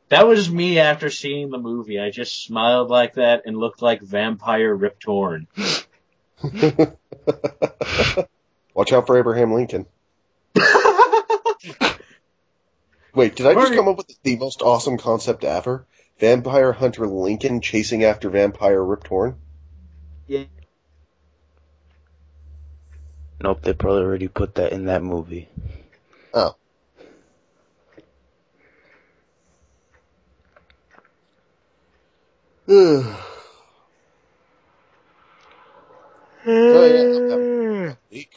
That was me after seeing the movie. I just smiled like that and looked like Vampire Rip Torn. Watch out for Abraham Lincoln. Wait, did I just come up with the most awesome concept ever? Vampire Hunter Lincoln chasing after Vampire Rip Torn? Yeah. Nope, they probably already put that in that movie. Oh. Oh yeah, I'm having a week.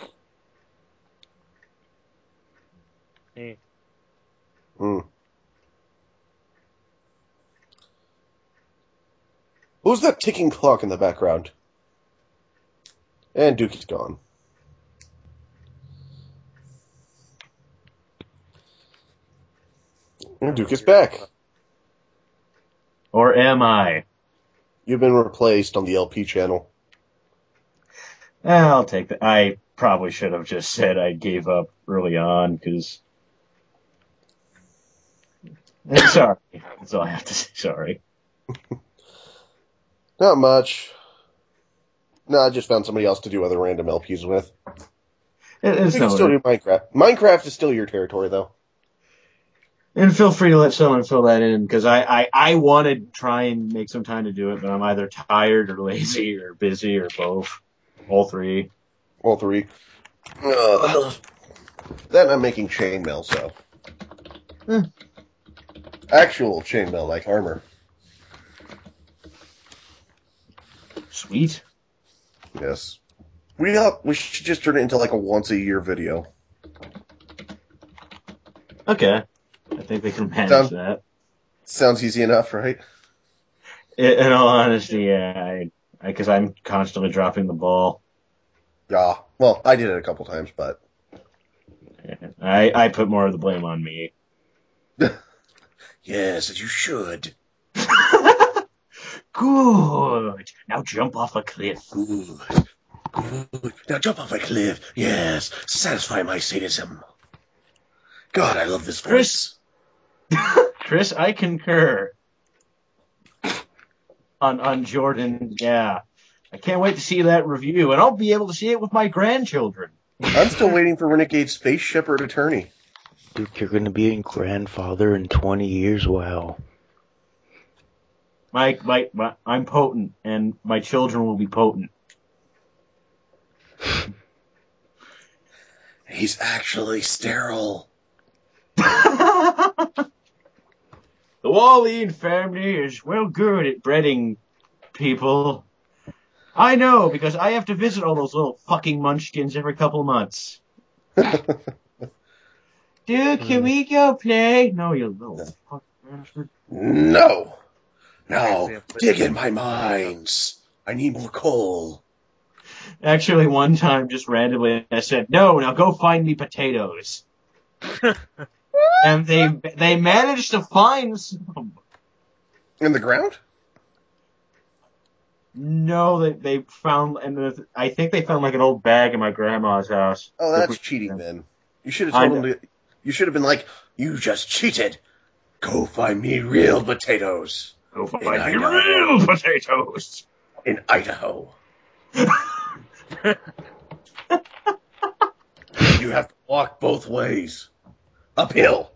Who's that ticking clock in the background? And Duke is gone. And Duke is back. Or am I? You've been replaced on the LP channel. I'll take that. I probably should have just said I gave up early on, because... Sorry. That's all I have to say. Sorry. Not much. No, I just found somebody else to do other random LPs with. You can still do Minecraft. Minecraft is still your territory, though. And feel free to let someone fill that in, because I want to try and make some time to do it, but I'm either tired or lazy or busy or both. All three. All three. Then I'm making chainmail, so. Actual chainmail, like armor. Sweet. Yes. We should just turn it into like a once-a-year video. Okay. I think they can manage that. Sounds easy enough, right? In all honesty, yeah. Because I'm constantly dropping the ball. Yeah. Well, I did it a couple times, but... I put more of the blame on me. Yes, as you should. Good. Now jump off a cliff. Good. Now jump off a cliff. Yes. Satisfy my sadism. God, I love this voice. Chris, I concur. On Jordan, yeah. I can't wait to see that review, and I'll be able to see it with my grandchildren. I'm still waiting for Renegade Space Shepherd Attorney. Dude, you're gonna be a grandfather in 20 years, wow. I'm potent, and my children will be potent. He's actually sterile. The Wallin family is well good at breeding people. I know, because I have to visit all those little fucking munchkins every couple of months. Dude, can we go play? No, you little fuck bastard. No. No. Dig in my mines. I need more coal. Actually, one time, just randomly, I said, no, now go find me potatoes. And they managed to find some. In the ground? No, they found, and I think they found like an old bag in my grandma's house. Oh, that's cheating then. You should have told him you should have been like, you just cheated. Go find me real potatoes. Go find me real potatoes. In Idaho. You have to walk both ways. Uphill.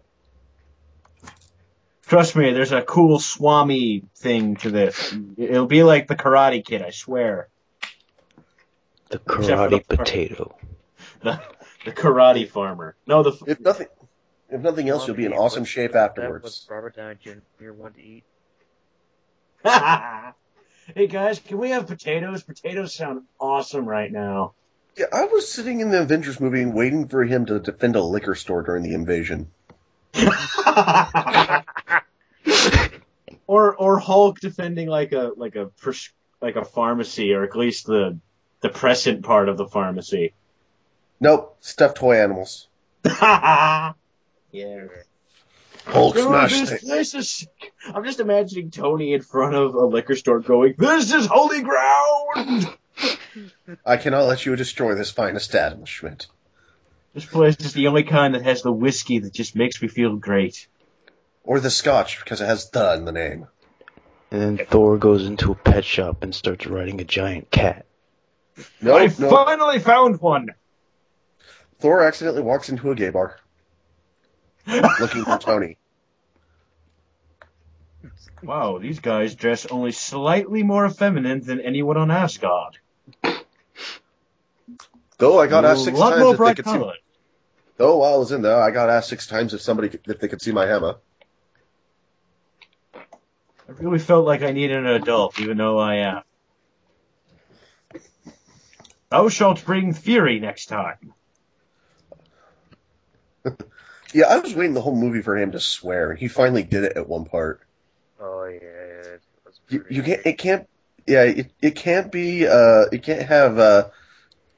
Trust me, there's a cool Swami thing to this. It'll be like the Karate Kid, I swear. The karate potato. The karate farmer. No, if nothing else, you'll be in awesome shape afterwards. That was Robert Downey Jr. wanted to eat. Hey guys, can we have potatoes? Potatoes sound awesome right now. Yeah, I was sitting in the Avengers movie waiting for him to defend a liquor store during the invasion. or Hulk defending like a pharmacy, or at least the present part of the pharmacy. Nope, stuffed toy animals. Yeah. Hulk smashed it. This is. I'm just imagining Tony in front of a liquor store going, "This is holy ground." I cannot let you destroy this fine establishment. This place is the only kind that has the whiskey that just makes me feel great. Or the Scotch, because it has "the" in the name. And then Thor goes into a pet shop and starts riding a giant cat. I finally found one! Thor accidentally walks into a gay bar. Looking for Tony. Wow, these guys dress only slightly more effeminate than anyone on Asgard. Though I got asked 6 lot times more if they bright could colored. see. Though while I was in there, I got asked 6 times if they could see my hammer. I really felt like I needed an adult, even though I am. Thou shalt bring Fury next time. Yeah, I was waiting the whole movie for him to swear, and he finally did it at one part. Oh yeah, You can't. It can't. Yeah, it can't be. It can't have.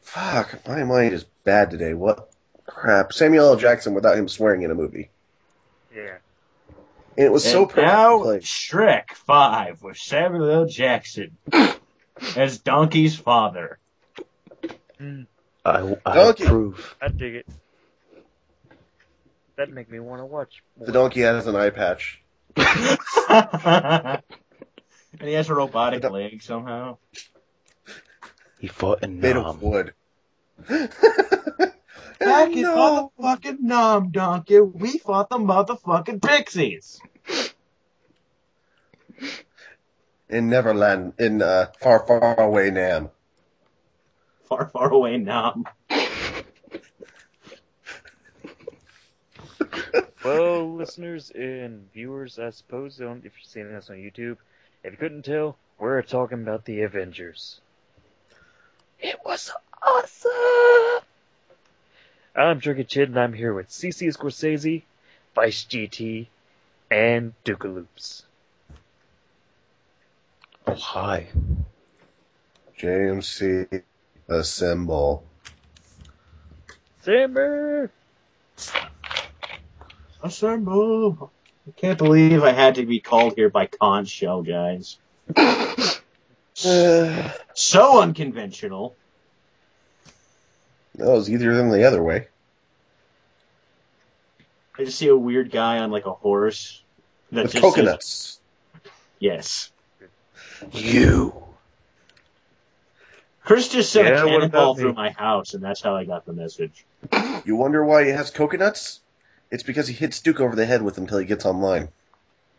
Fuck, my mind is bad today. What crap? Samuel L. Jackson without him swearing in a movie. Yeah. And it was so perfect. Now, played. Shrek 5 with Samuel L. Jackson as Donkey's father. I Donkey. approve. I dig it. That'd make me want to watch more. The donkey has an eye patch. And he has a robotic leg somehow. He fought in Made Nam. of wood. Back in motherfucking Nom Donkey, we fought the motherfucking Pixies. In Neverland, in far, far away Nam. Far, far away Nom. Well, listeners and viewers, I suppose, if you're seeing this on YouTube, if you couldn't tell, we're talking about the Avengers. It was awesome! I'm Jerky Chid, and I'm here with CC Scorsese, Vice GT, and Dukaloops. Oh, hi. JMC, assemble. Samber! Assemble. I can't believe I had to be called here by Conch Shell, guys. So unconventional. No, it was either than the other way. I just see a weird guy on like a horse. That With just coconuts. Says, yes. You. Chris just sent a Yeah, what cannonball about me? through my house, and that's how I got the message. You wonder why he has coconuts? It's because he hits Duke over the head with them until he gets online.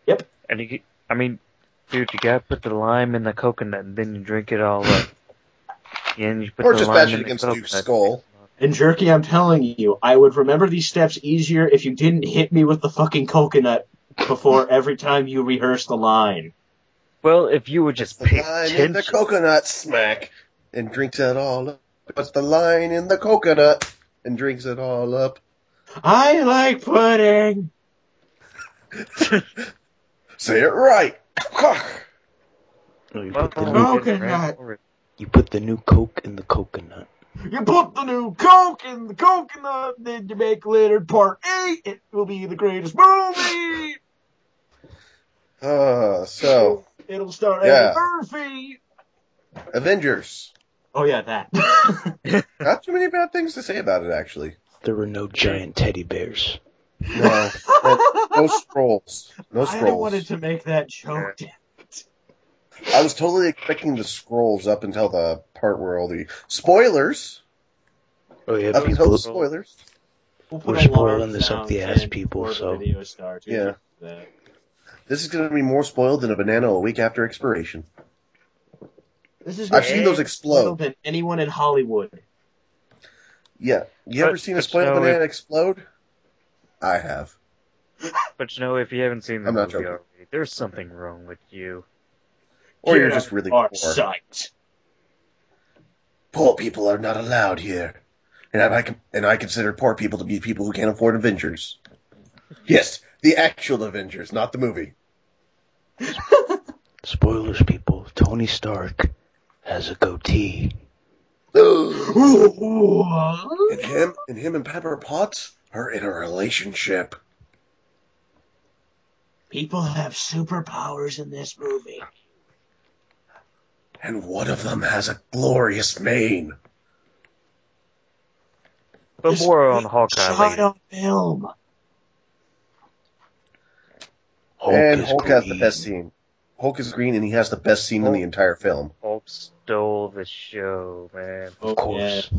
Yep. And dude, you gotta put the lime in the coconut, and then you drink it all up. Yeah, and you put Or the just lime bash in it the against coconut. Duke's skull. And Jerky, I'm telling you, I would remember these steps easier if you didn't hit me with the fucking coconut before every time you rehearse the line. Well, if you would just pay Line attention. in the coconut, smack, and drinks it all up. Puts the line in the coconut and drinks it all up. I like pudding. Say it right. No, you Well, put the no. new, Coconut. you put the new Coke in the coconut. You put the new Coke in the coconut, then you make Leonard Part 8. It will be the greatest movie. So, It'll star yeah. Eddie Murphy. Avengers. Oh yeah, that. Not too many bad things to say about it, actually. There were no giant teddy bears. No. No scrolls. No I scrolls. wanted to make that joke. I was totally expecting the scrolls up until the part where all the spoilers. Oh yeah, Up until the people. spoilers. We'll put We're alarm spoiling this up sounds the ass in people, before so- the video starts. Yeah. That. This is going to be more spoiled than a banana a week after expiration. This is I've seen those explode. than anyone in Hollywood. Yeah. You ever seen a spoiled banana explode? I have. But if you haven't seen the I'm not movie joking. already, there's something wrong with you. Or you're Get just out really of our poor. sight. Poor people are not allowed here. And I consider poor people to be people who can't afford Avengers. Yes, the actual Avengers, not the movie. Spoilers, people. Tony Stark has a goatee. and him and Pepper Potts are in a relationship. People have superpowers in this movie. And one of them has a glorious mane. But This more on was Hawkeye shot later. on film. And is Hulk has the green. best scene. Hulk is green, and he has the best scene in the entire film. Hulk stole the show, man. Of course.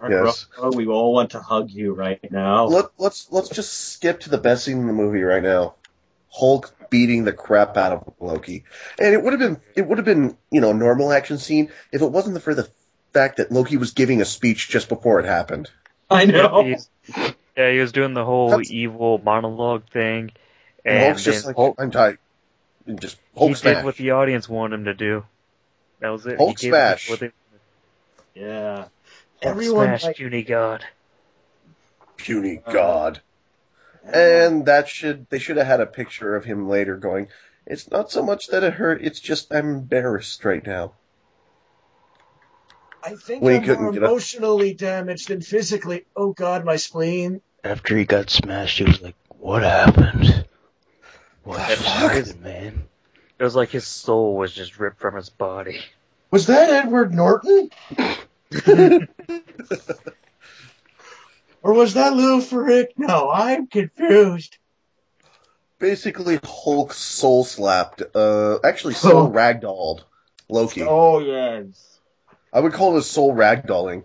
Mark Yes. Ruffalo, we all want to hug you right now. Let's just skip to the best scene in the movie right now. Hulk beating the crap out of Loki, and it would have been a normal action scene if it wasn't for the fact that Loki was giving a speech just before it happened. I know. He was doing the whole That's- evil monologue thing, And and Hulk's just then like, Hulk, I'm tired. And just he Hulk did smash. what the audience wanted him to do. That was it. Hulk he gave them smash. what they Yeah. Hulk Everyone smash, like, puny god. Puny God. And they should have had a picture of him later going, it's not so much that it hurt, it's just I'm embarrassed right now. I think When he I'm couldn't more get up. emotionally damaged than physically. Oh God, my spleen. After he got smashed, he was like, "What happened? What The just fuck? happened, man?" It was like his soul was just ripped from his body. Was that Edward Norton? Or was that Lou Ferrigno? I'm confused. Basically, Hulk soul slapped, actually soul ragdolled Loki. Oh yes. I would call it a soul ragdolling.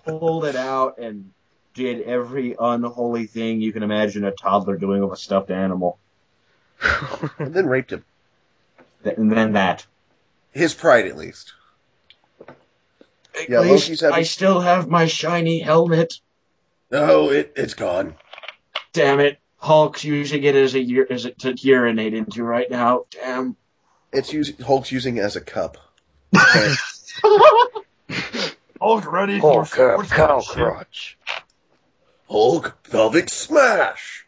Pulled it out and did every unholy thing you can imagine a toddler doing with a stuffed animal. And then raped him. And then that. His pride, at least. At Yeah, least Loki's having... I still have my shiny helmet. No, it's gone. Damn it. Hulk's using it as to urinate into right now. Damn. Hulk's using it as a cup. Hulk ready Hulk for cow sportsmanship. crotch. Hulk pelvic smash!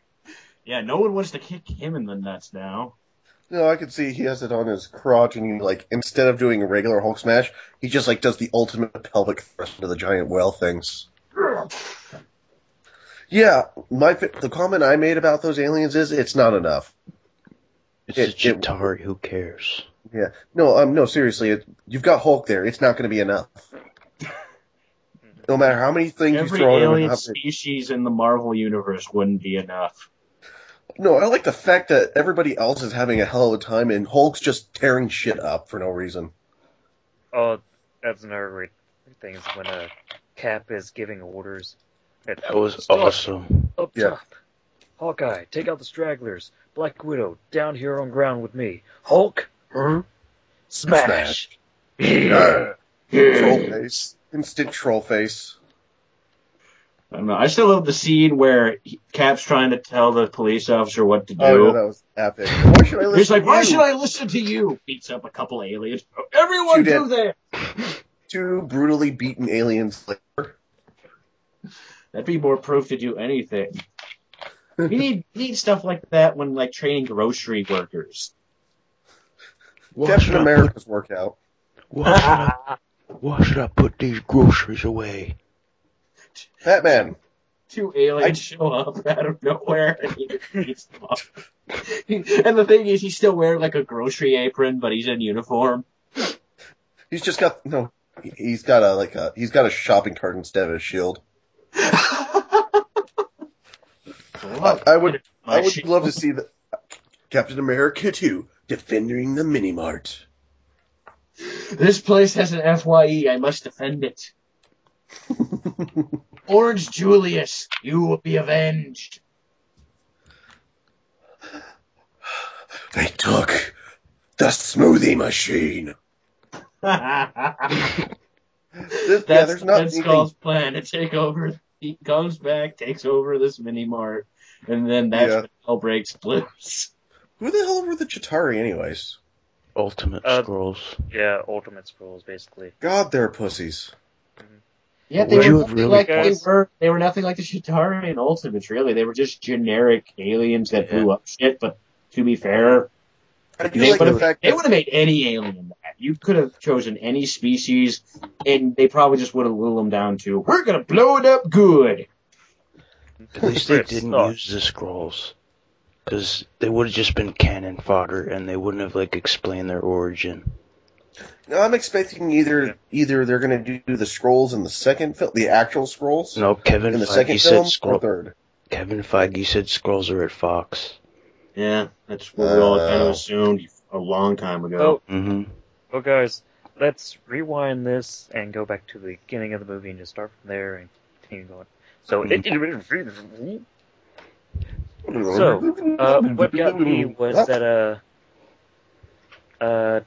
Yeah, no one wants to kick him in the nuts now. No, I can see he has it on his crotch, and he, instead of doing a regular Hulk smash, he just, does the ultimate pelvic thrust into the giant whale things. Yeah, the comment I made about those aliens is, it's not enough. It's a Chitauri. Who cares? Yeah. No, seriously, you've got Hulk there. It's not going to be enough. No matter how many things Every you throw at him. alien species in the Marvel Universe wouldn't be enough. No, I like the fact that everybody else is having a hell of a time, and Hulk's just tearing shit up for no reason. Oh, that's another great thing is when Cap is giving orders. That was awesome. Up Yeah. top. Hawkeye, take out the stragglers. Black Widow, down here on ground with me. Hulk, smash. Troll face. Instant troll face. I don't know. I still love the scene where Cap's trying to tell the police officer what to do. Oh, yeah, that was epic. Why should I listen He's like, to why you? should I listen to you? Beats up a couple aliens. Everyone Two do dead. that. Two brutally beaten aliens later. That'd be more proof to do anything. We need stuff like that when training grocery workers. Captain America's workout. Why should I put these groceries away? Batman. Two aliens show up out of nowhere and he just beats them up. And the thing is, he's still wearing a grocery apron, but he's in uniform. He's just got he's got a shopping cart instead of a shield. I would love to see the Captain America 2 defending the mini mart. This place has an FYE. I must defend it. Orange Julius, you will be avenged. They took the smoothie machine. That's Red Skull's plan to take over. He comes back, takes over this mini mart, and then that's when hell breaks loose. Who the hell were the Chitauri, anyways? Ultimate Scrolls. Yeah, Ultimate Scrolls, basically. God, they're pussies. Yeah, they were nothing like the Chitauri and Ultimates, really. They were just generic aliens that blew up shit, but to be fair, they would have made any alien that. You could have chosen any species, and they probably just would have whittled them down to, we're going to blow it up good. At least they didn't use the Scrolls. Because they would have just been cannon fodder, and they wouldn't have, explained their origin. No, I'm expecting either they're going to do the scrolls in the second film, the actual scrolls. No, Kevin in the Feige second said film scroll. or third. Kevin Feige said scrolls are at Fox. Yeah, that's what we all kind of assumed a long time ago. Well, guys, let's rewind this and go back to the beginning of the movie and just start from there and continue going. So, what got me was that, one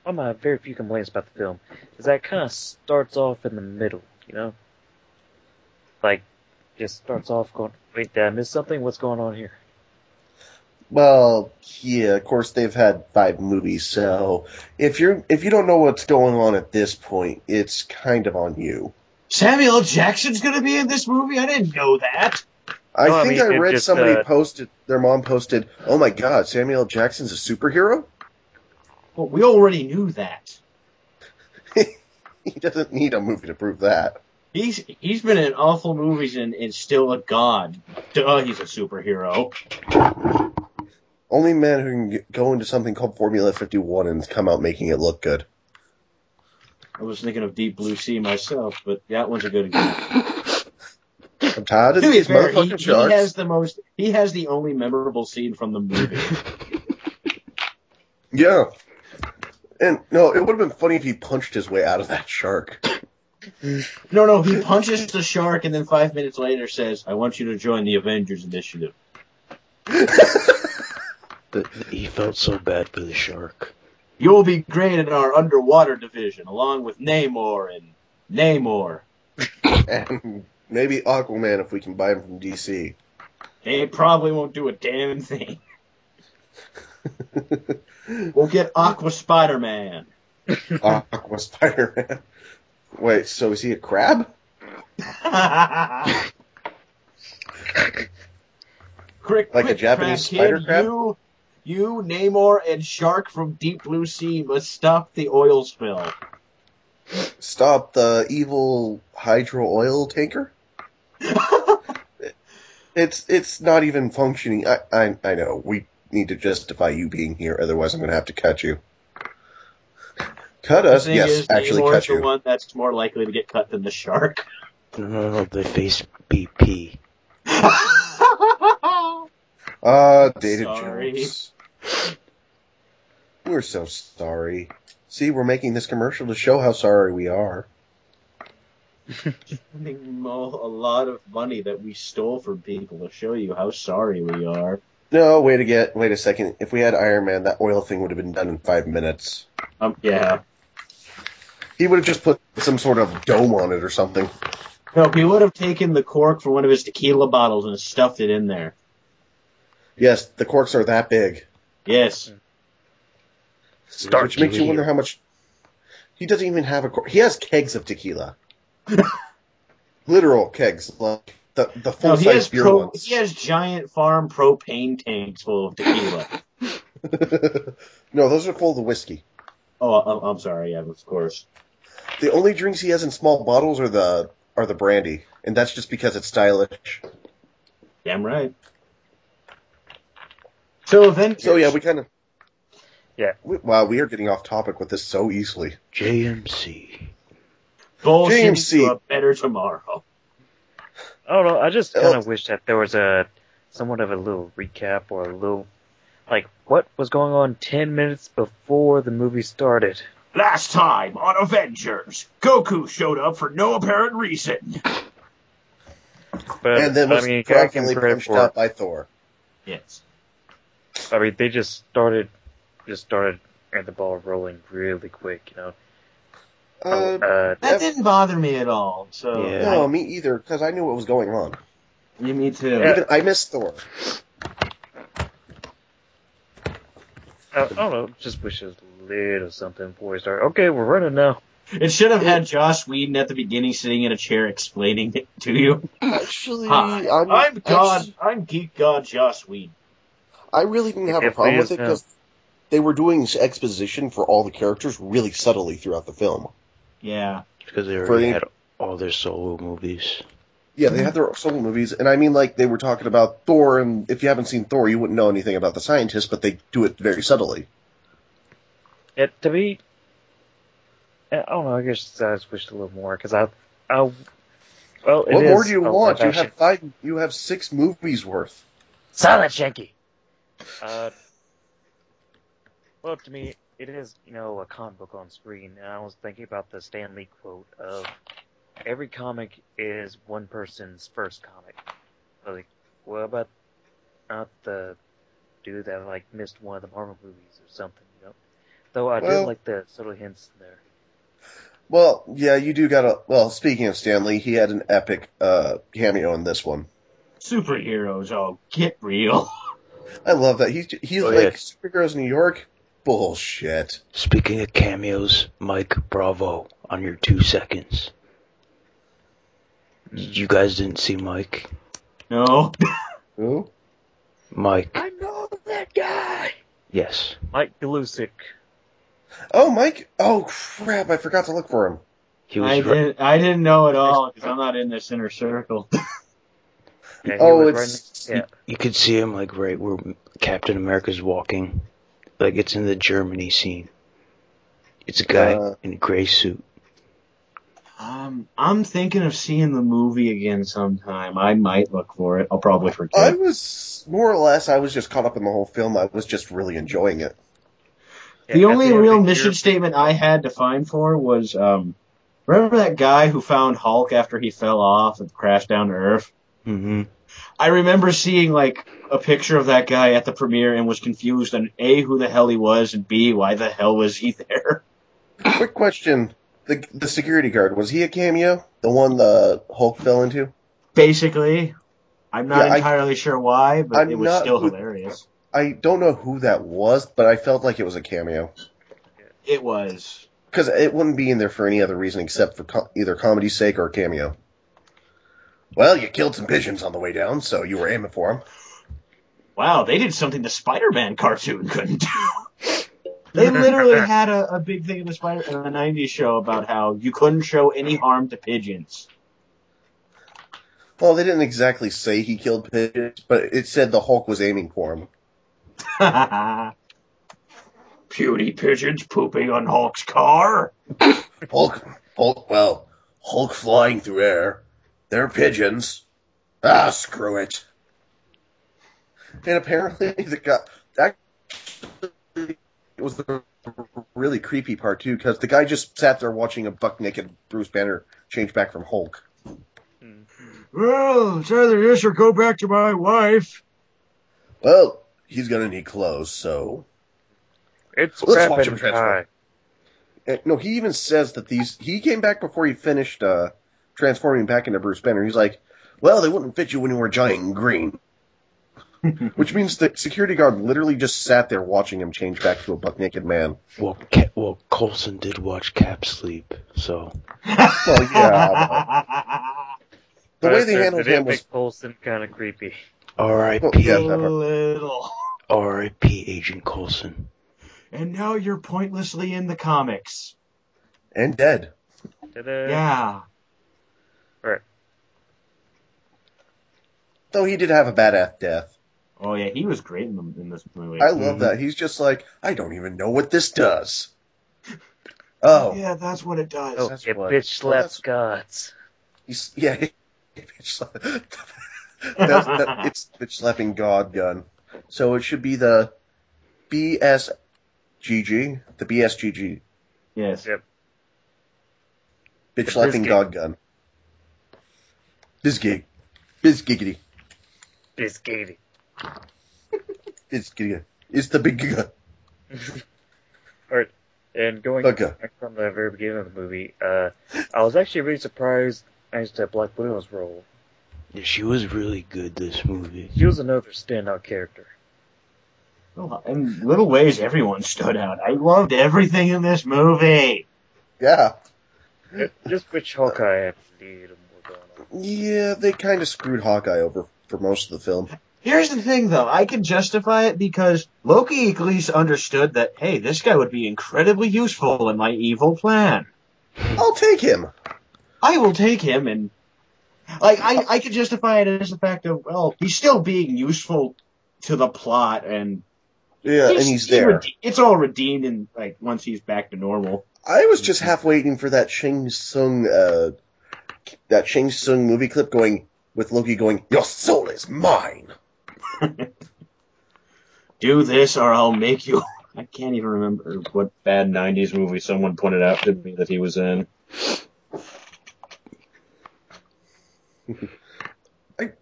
of my very few complaints about the film is that it kind of starts off in the middle, Like, just starts off going, wait, did I miss something? What's going on here? Well, yeah, of course they've had 5 movies, so if you don't know what's going on at this point, it's kind of on you. Samuel L. Jackson's going to be in this movie? I didn't know that. I read somebody posted, their mom posted, oh my god, Samuel L. Jackson's a superhero? Well, we already knew that. He doesn't need a movie to prove that. He's been in awful movies and still a god. Duh, he's a superhero. Only man who can go into something called Formula 51 and come out making it look good. I was thinking of Deep Blue Sea myself, but that one's a good example. I'm tired of these motherfucking sharks. He has the only memorable scene from the movie. Yeah. And, no, it would have been funny if he punched his way out of that shark. No, he punches the shark and then 5 minutes later says, I want you to join the Avengers initiative. He felt so bad for the shark. You'll be great in our underwater division, along with Namor and Namor. And maybe Aquaman if we can buy him from DC. They probably won't do a damn thing. We'll get Aqua Spider-Man. Aqua Spider-Man. Wait, so is he a crab? Quick, a Japanese spider crab? You, Namor, and Shark from Deep Blue Sea must stop the oil spill. Stop the evil hydro oil tanker? It's not even functioning. I know. We need to justify you being here, otherwise I'm going to have to cut you. Cut us? Yes, actually cut you. The one that's more likely to get cut than the shark. No, they face BP. Dated Jones. We're so sorry. See, we're making this commercial to show how sorry we are. Spending a lot of money that we stole from people to show you how sorry we are. No, wait a second. If we had Iron Man, that oil thing would have been done in 5 minutes. Yeah. He would have just put some sort of dome on it or something. No, he would have taken the cork from one of his tequila bottles and stuffed it in there. Yes, the corks are that big. Yes. Which makes you wonder how much... He doesn't even have a cork. He has kegs of tequila. Literal kegs. Like the full-size beer ones. He has giant farm propane tanks full of tequila. No, those are full of the whiskey. Oh, I'm sorry. Yeah, of course. The only drinks he has in small bottles are the brandy, and that's just because it's stylish. Damn right. So yeah, we kind of... Yeah. Wow, we are getting off topic with this so easily. JMC. Bullshit to a better tomorrow. I don't know, I just kind of wish that there was somewhat of a little recap or a little... Like, what was going on 10 minutes before the movie started? Last time on Avengers, Goku showed up for no apparent reason. And then was practically punched out by Thor. Yes. I mean, they just started and the ball rolling really quick, That didn't bother me at all. So yeah. No, me either, because I knew what was going on. Yeah, me too. Even I missed Thor. I don't know, just wish there was a little something before we start. Okay, we're running now. It should have had Joss Whedon at the beginning sitting in a chair explaining it to you. Actually, Hi, I'm Geek God Joss Whedon. I really didn't have a problem with it because they were doing exposition for all the characters really subtly throughout the film. Yeah. Because they already had all their solo movies. Yeah, they had their solo movies, and I mean, like, they were talking about Thor, and if you haven't seen Thor, you wouldn't know anything about the scientist, but they do it very subtly. To me, I don't know. I guess I just wished a little more because well, what more do you want? You have 6 movies worth. Silence, Jerky. Well, to me, it is, a comic book on screen, and I was thinking about the Stan Lee quote of every comic is one person's first comic. Like, what about not the dude that missed one of the Marvel movies or something, Though I did like the subtle hints there. Well, yeah, you do gotta. Well, speaking of Stan Lee, he had an epic cameo in this one. Superheroes, get real. I love that. He's Superheroes New York. Bullshit. Speaking of cameos, Mike, bravo on your 2 seconds. You guys didn't see Mike? No. Who? Mike. I know that guy. Yes. Mike Galusic. Oh, Mike. Oh, crap. I forgot to look for him. I didn't know at all because I'm not in this inner circle. Yeah, you could see him right where Captain America's walking. It's in the Germany scene. It's a guy in a gray suit. I'm thinking of seeing the movie again sometime. I might look for it. I'll probably forget. I was just caught up in the whole film. I was just really enjoying it. The only real mission statement I had to find for was, remember that guy who found Hulk after he fell off and crashed down to Earth? Mm-hmm. I remember seeing, a picture of that guy at the premiere and was confused on A, who the hell he was, and B, why the hell was he there? Quick question. The security guard, was he a cameo? The one the Hulk fell into? Basically. I'm not entirely sure why, but it was still hilarious. I don't know who that was, but I felt like it was a cameo. It was. Because it wouldn't be in there for any other reason except for either comedy's sake or a cameo. Well, you killed some pigeons on the way down, so you were aiming for them. Wow, they did something the Spider-Man cartoon couldn't do. They literally had a big thing in the 90s show about how you couldn't show any harm to pigeons. Well, they didn't exactly say he killed pigeons, but it said the Hulk was aiming for him. Puny pigeons pooping on Hulk's car. Hulk flying through air. They're pigeons. Ah, screw it. And apparently the guy... It was the really creepy part, too, because the guy just sat there watching a buck-naked Bruce Banner change back from Hulk. Well, it's either this or go back to my wife. Well, he's going to need clothes, so... Let's watch him transform. No, he even says that he came back before he finished transforming back into Bruce Banner. He's like, well, they wouldn't fit you when you were giant and green. Which means the security guard literally just sat there watching him change back to a buck-naked man. Well, Coulson did watch Cap sleep, so... Well, yeah. The way they handled him was... Coulson kind of creepy. R.I.P. A little. R.I.P. Agent Coulson. And now you're pointlessly in the comics. And dead. Ta-da. Yeah. Right. Though he did have a badass death. Oh, yeah, he was great in this movie. I love that. He's just like, I don't even know what this does. Oh. Yeah, that's what it does. Oh, it bitch slaps gods. It's bitch slapping God gun. So it should be the BSGG? The BSGG. Yes. Yep. Bitch slapping God gun. Bizgiggity. Bizgiggity. Bizgiggity. It's the big gun. Alright, and going back from the very beginning of the movie, I was actually really surprised as to Black Widow's role. Yeah, she was really good this movie. She was another standout character. Well, in little ways, everyone stood out. I loved everything in this movie. Yeah. Just which Hawkeye needed more going on. Yeah, they kind of screwed Hawkeye over for most of the film. Here's the thing, though. I can justify it because Loki at least understood that, hey, this guy would be incredibly useful in my evil plan. I'll take him. I will take him, and I can justify it as the fact of, well, he's still being useful to the plot, and Yeah, and he's there. It's all redeemed in like once he's back to normal. I was just half waiting for that Shang Tsung movie clip going with Loki going, "Your soul is mine." Do this or I'll make you. I can't even remember what bad 90s movie someone pointed out to me that he was in.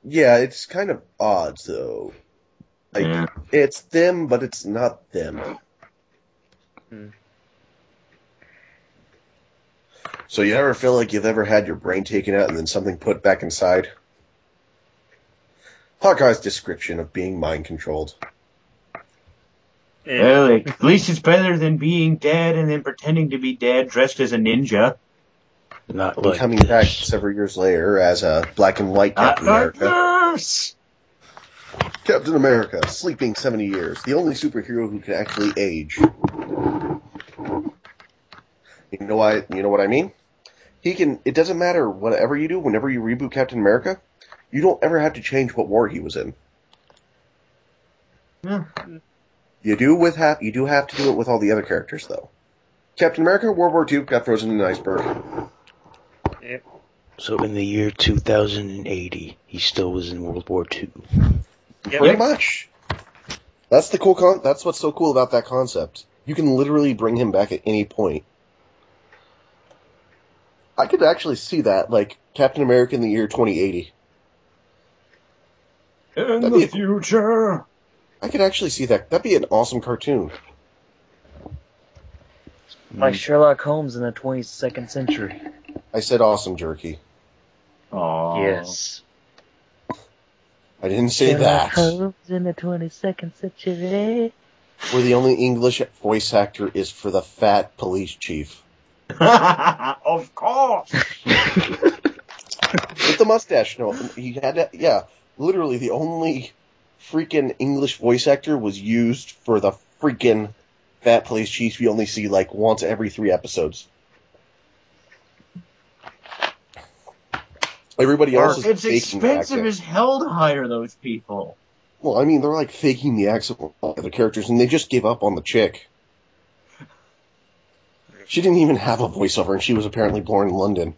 Yeah, it's kind of odd, though. Like, It's them, but it's not them. So you ever feel like you've ever had your brain taken out and then something put back inside? Hawkeye's description of being mind-controlled. Well, at least it's better than being dead and then pretending to be dead dressed as a ninja. Not and like coming this. back several years later as a black and white Captain America. Captain America, sleeping 70 years. The only superhero who can actually age. You know what I mean? He can. It doesn't matter whatever you do. Whenever you reboot Captain America, you don't ever have to change what war he was in. Yeah. You do have to do it with all the other characters, though. Captain America, World War II, got frozen in an iceberg. Yep. So in the year 2080, he still was in World War II. Yep. Pretty much. That's the cool. That's what's so cool about that concept. You can literally bring him back at any point. I could actually see that, like Captain America in the year 2080. In the future. I could actually see that. That'd be an awesome cartoon. Like Sherlock Holmes in the 22nd century. I said awesome, Jerky. Aww. Yes. I didn't say Sherlock that. Holmes in the 22nd century. Where the only English voice actor is for the fat police chief. Of course. With the mustache. No, he had that. Yeah, literally the only freaking English voice actor was used for the freaking fat police chief you only see like once every 3 episodes. Everybody else is It's faking expensive as hell to hire those people. Well, I mean, they're like faking the accent of all the characters, and they just gave up on the chick. She didn't even have a voiceover, and she was apparently born in London.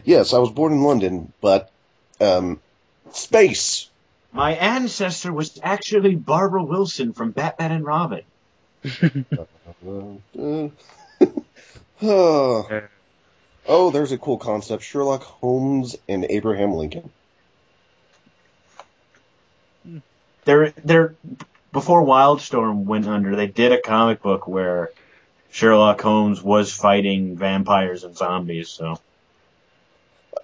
Yes, I was born in London, but, space! My ancestor was actually Barbara Wilson from Batman and Robin. Oh, there's a cool concept. Sherlock Holmes and Abraham Lincoln. They're before Wildstorm went under, they did a comic book where Sherlock Holmes was fighting vampires and zombies, so.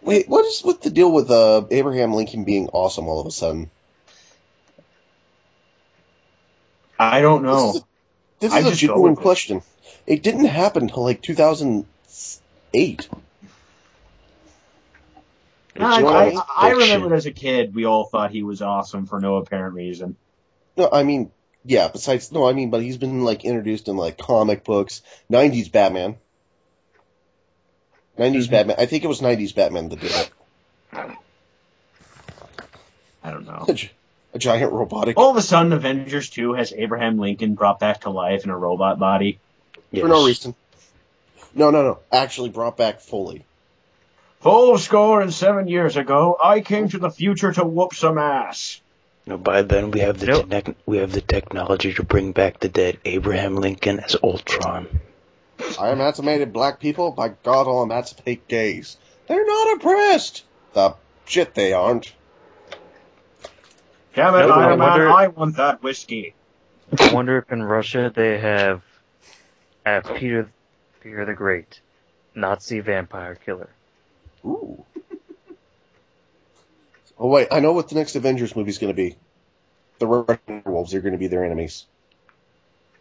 Wait, what is with the deal with Abraham Lincoln being awesome all of a sudden? I don't know. This is a genuine question. It didn't happen until like 2008. I remember as a kid, we all thought he was awesome for no apparent reason. No, I mean, yeah, but he's been, like, introduced in, like, comic books. 90s Batman. 90s Batman. I think it was 90s Batman that did it. I don't know. A giant robotic... All of a sudden, Avengers 2 has Abraham Lincoln brought back to life in a robot body. Yes. For no reason. No. Actually brought back fully. 7 years ago, I came to the future to whoop some ass. No, by then we have the technology to bring back the dead. Abraham Lincoln as Ultron. I emancipated black people. By God, I'll emancipate gays. They're not oppressed. The shit they aren't. Damn it, Iron Man, I want that whiskey. I wonder if in Russia they have Peter the Great, Nazi vampire killer. Ooh. Oh, wait, I know what the next Avengers movie is going to be. The Red Wolves are going to be their enemies.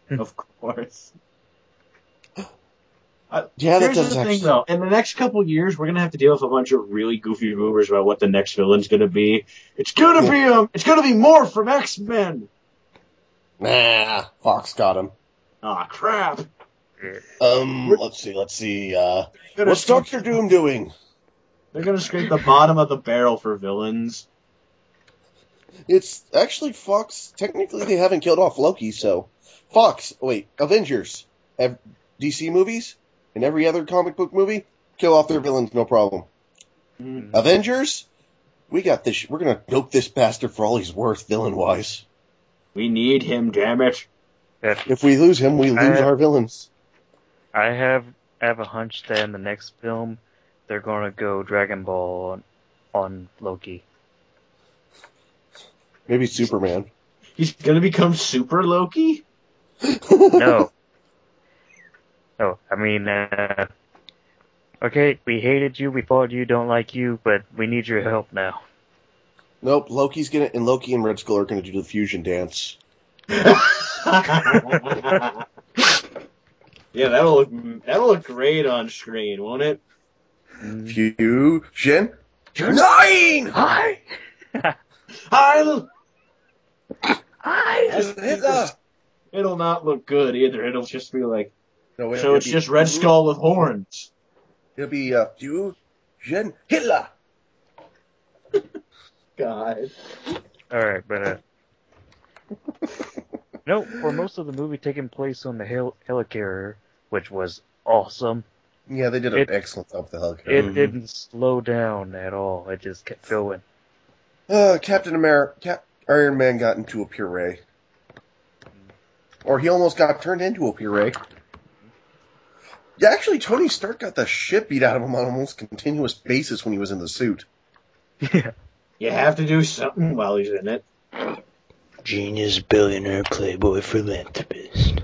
Of course. Yeah, here's the thing, though. In the next couple years, we're going to have to deal with a bunch of really goofy rumors about what the next villain's going to be. It's going to be more from X-Men! Nah, Fox got him. Aw, crap. Let's see. What's Dr. Doom doing? They're going to scrape the bottom of the barrel for villains. It's actually Fox. Technically, they haven't killed off Loki, so Avengers, DC movies, and every other comic book movie, kill off their villains, no problem. Mm-hmm. Avengers, we got this. We're gonna milk this bastard for all he's worth, villain-wise. We need him, damn it. If we lose him, we lose our villains. I have a hunch that in the next film, they're gonna go Dragon Ball on Loki. Maybe Superman. He's gonna become Super Loki? No. No, I mean, okay, we hated you, we fought you, don't like you, but we need your help now. Nope, Loki and Red Skull are gonna do the fusion dance. Yeah, that'll look great on screen, won't it? Fusion 9! Hi! Hi! Hi! It'll not look good either. It'll just be like, no, so it's just Red Skull with horns. It'll be Fusion Hitler. God. Alright, but, no, for most of the movie taking place on the helicarrier, which was awesome. Yeah, they did an excellent job with the helicarrier. It didn't slow down at all. It just kept going. Captain America, Iron Man got into a puree. Or he almost got turned into a puree. Yeah, actually, Tony Stark got the shit beat out of him on a almost continuous basis when he was in the suit. Yeah. You have to do something while he's in it. Genius, billionaire, playboy, philanthropist.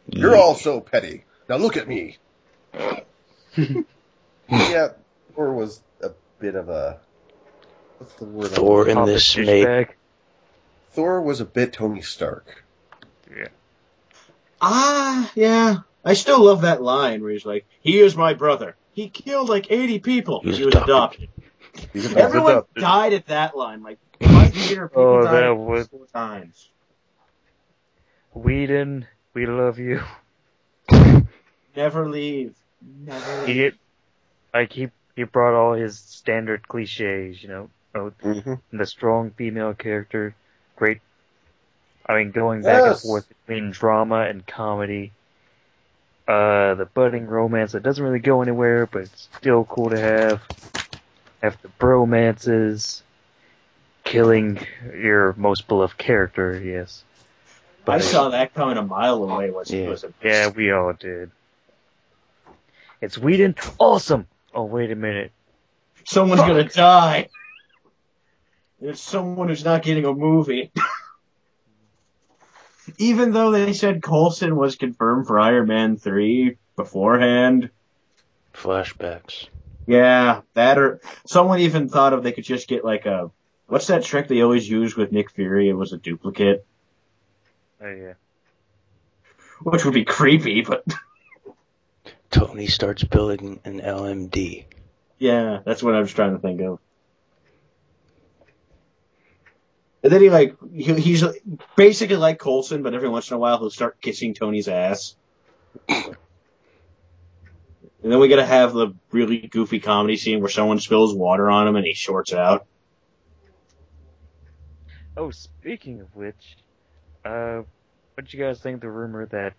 You're all so petty. Now look at me. Yeah, Thor was a bit of a... What's the word? Thor in this snake. Thor was a bit Tony Stark. Yeah. Yeah. I still love that line where he's like, he is my brother. He killed like 80 people. He was adopted. Everyone died at that line. Like, in my theater, people died 4 times. Whedon, we love you. Never leave. Never leave. He brought all his standard cliches, you know, the strong female character, great. I mean, going back and forth between drama and comedy. The budding romance that doesn't really go anywhere, but it's still cool to have. Have the bromances, killing your most beloved character, yes. But I saw that coming a mile away. Yeah, we all did. It's Whedon. Awesome! Oh, wait a minute. Someone's gonna die. It's someone who's not getting a movie. Even though they said Coulson was confirmed for Iron Man 3 beforehand. Flashbacks. Yeah, that or someone even thought of they could just get like a... What's that trick they always use with Nick Fury? It was a duplicate. Oh, yeah. Which would be creepy, but... Tony starts building an LMD. Yeah, that's what I was trying to think of. And then he's basically like Coulson, but every once in a while he'll start kissing Tony's ass. And then we gotta have the really goofy comedy scene where someone spills water on him and he shorts out. Oh, speaking of which, what do you guys think of the rumor that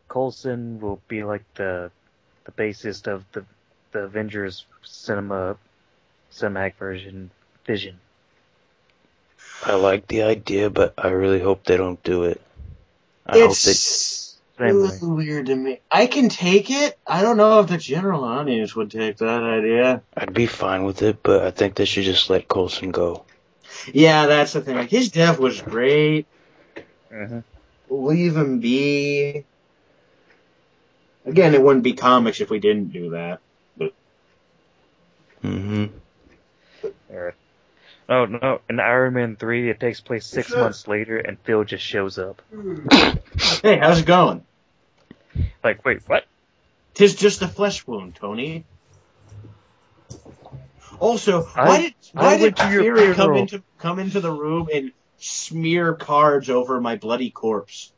Coulson will be like the bassist of the Avengers cinematic version Vision? I like the idea, but I really hope they don't do it. It's a little weird to me. I can take it. I don't know if the general audience would take that idea. I'd be fine with it, but I think they should just let Coulson go. Yeah, that's the thing. Like, his death was great. Mm-hmm. Leave him be. Again, it wouldn't be comics if we didn't do that. But... Mm-hmm. Oh, no. In Iron Man 3, it takes place 6 months later, and Phil just shows up. Hey, how's it going? Like, wait, what? 'Tis just a flesh wound, Tony. Also, why did Fury come into the room and smear cards over my bloody corpse?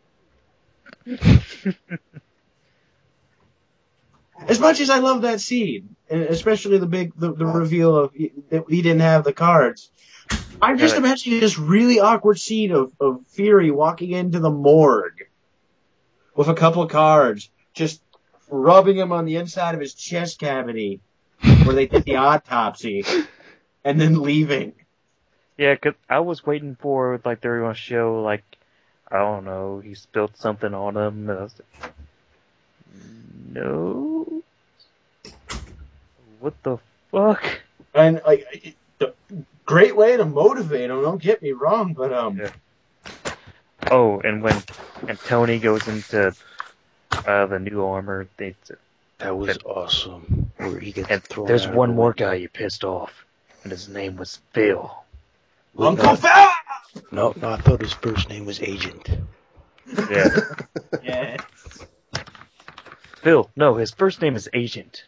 As much as I love that scene, and especially the reveal of that he didn't have the cards. I'm just imagining this really awkward scene of Fury walking into the morgue with a couple of cards, just rubbing him on the inside of his chest cavity where they did the autopsy, and then leaving. Yeah, 'cause I was waiting for, like, they were going to show, like, I don't know, he spilled something on him. And I was like, no? What the fuck? And, like, great way to motivate him, don't get me wrong, but, Yeah. Oh, and Tony goes into the new armor, that was awesome. Where he gets thrown there's out one of the more window. guy you pissed off, and his name was Phil. Uncle Phil! No, I thought his first name was Agent. Yeah. Yeah. Phil, no, his first name is Agent.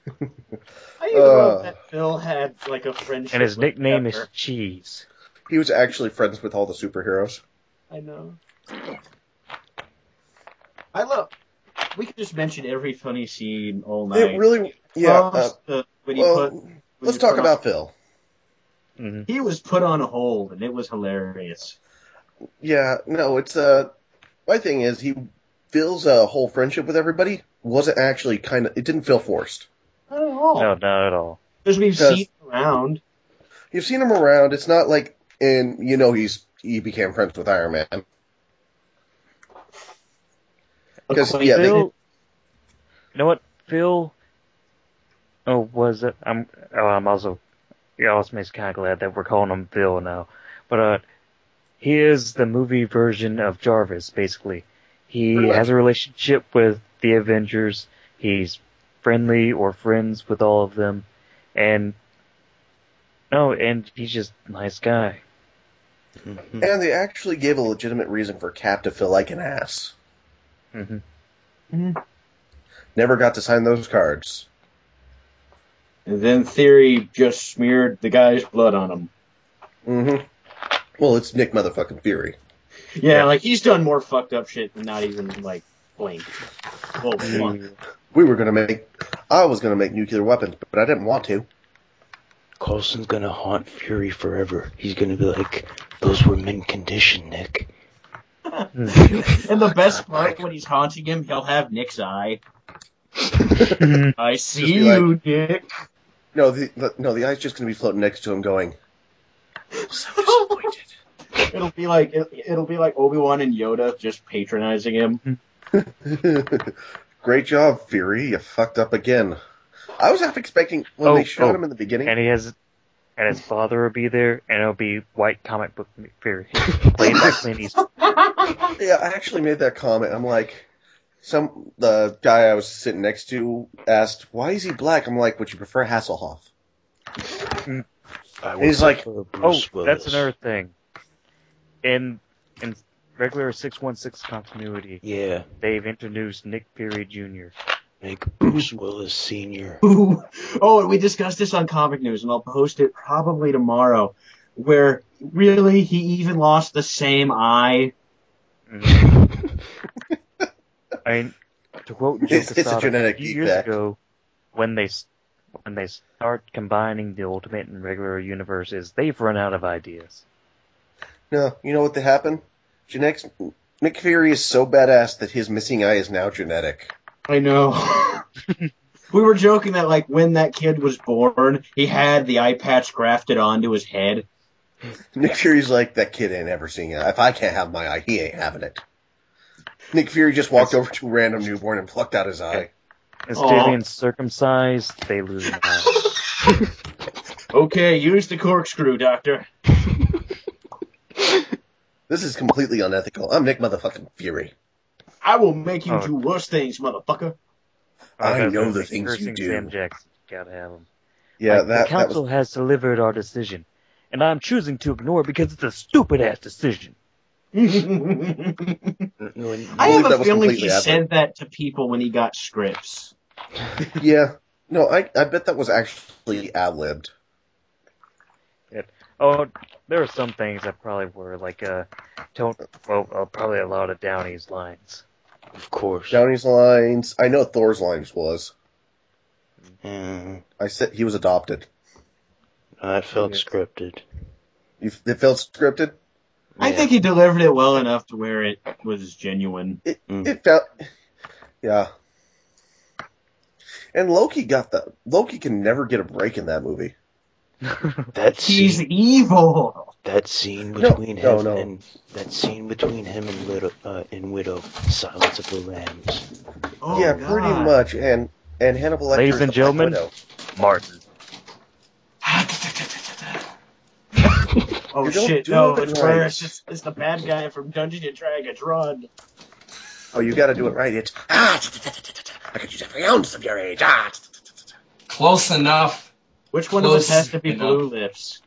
I even love that Phil had, like, a friendship. And his nickname Pepper. is Cheese. He was actually friends with all the superheroes. I know. We could just mention every funny scene all night. It really, yeah. Let's talk about Phil. Mm-hmm. He was put on hold, and it was hilarious. Yeah, no, it's my thing is Phil's whole friendship with everybody wasn't actually it didn't feel forced. Not at all. No, not at all. Because we've seen him around. You've seen him around. It's not like, and he became friends with Iron Man. Because Phil, you know what, Phil? Oh, was it? I'm also makes kind of glad that we're calling him Phil now, but he is the movie version of Jarvis. Basically, he has a relationship with the Avengers. He's friendly or friends with all of them, and he's just a nice guy. Mm-hmm. And they actually gave a legitimate reason for Cap to feel like an ass. Mm-hmm. Mm-hmm. Never got to sign those cards. And then Theory just smeared the guy's blood on him. Mm-hmm. Well, it's Nick motherfucking Fury. Yeah, like, he's done more fucked up shit than not even, like, blink. Well, I was gonna make nuclear weapons, but I didn't want to. Coulson's gonna haunt Fury forever. He's gonna be like, those were mint condition, Nick. And the best part, when he's haunting him, he'll have Nick's eye. I see you, Nick. No, the eye's just gonna be floating next to him, going, "I'm so disappointed." It'll be like Obi-Wan and Yoda just patronizing him. Great job, Fury. You fucked up again. I was half expecting when they showed him in the beginning, and his father will be there, and it'll be white comic book Fury, played by Clint Eastwood. Yeah, I actually made that comment. I'm like, the guy I was sitting next to asked, "Why is he black?" I'm like, "Would you prefer Hasselhoff?" He's like, that's another thing. In regular 616 continuity, yeah, they've introduced Nick Fury Jr. Make Bruce Willis Sr. Oh, and we discussed this on Comic News, and I'll post it probably tomorrow, where really he even lost the same eye. I mean, to quote Joe Quesada, a few years ago, when they start combining the Ultimate and regular universes, they've run out of ideas. No, you know what happened? Nick Fury is so badass that his missing eye is now genetic. I know. We were joking that, like, when that kid was born, he had the eye patch grafted onto his head. Nick Fury's like, that kid ain't ever seeing it. If I can't have my eye, he ain't having it. Nick Fury just walked over to a random newborn and plucked out his eye. Instead of being circumcised, they lose an eye. Okay, use the corkscrew, Doctor. This is completely unethical. I'm Nick motherfucking Fury. I will make you do worse things, motherfucker. I know the things you do. Sam Jackson, gotta have him. Yeah, the council has delivered our decision, and I'm choosing to ignore it because it's a stupid-ass decision. I have a feeling he said that to people when he got scripts. Yeah. No, I bet that was actually ad-libbed. Oh, there are some things that probably were like probably a lot of Downey's lines. Of course. Downey's lines. I know Thor's lines was. I said he was adopted. It felt scripted. It felt scripted? I think he delivered it well enough to where it was genuine. It felt... Yeah. And Loki can never get a break in that movie. He's evil. That scene between him and Widow, Silence of the Lambs. Oh, yeah, God. Pretty much. And Hannibal Lecter. Ladies and gentlemen, Martin. Oh shit! No, it's where it's the bad guy from Dungeons and Dragons. Run! Oh, you got to do it right. It's I could use every ounce of your age. Close enough. Which one of us has to be Blue Lips?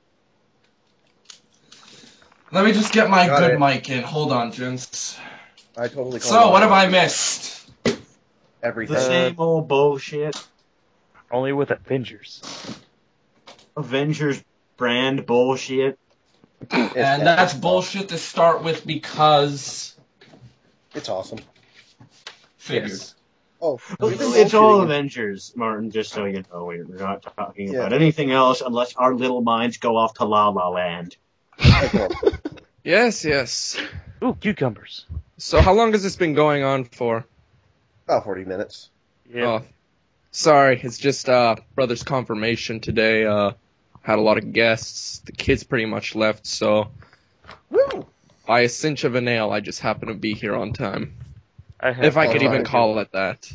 Let me just get my good mic in. Hold on, gents. I totally. So, what have I missed? Everything. The same old bullshit. Only with Avengers. Avengers brand bullshit. And that's bullshit to start with because... It's awesome. Figured. Yes. Oh, it's all Avengers, Martin, just so you know. We're not talking about anything else unless our little minds go off to La La Land. Yes. Ooh, cucumbers. So how long has this been going on for? About 40 minutes. Yeah. Oh, sorry, it's just brother's confirmation today. Had a lot of guests. The kids pretty much left, so by a cinch of a nail, I just happen to be here on time. If I could even call it that.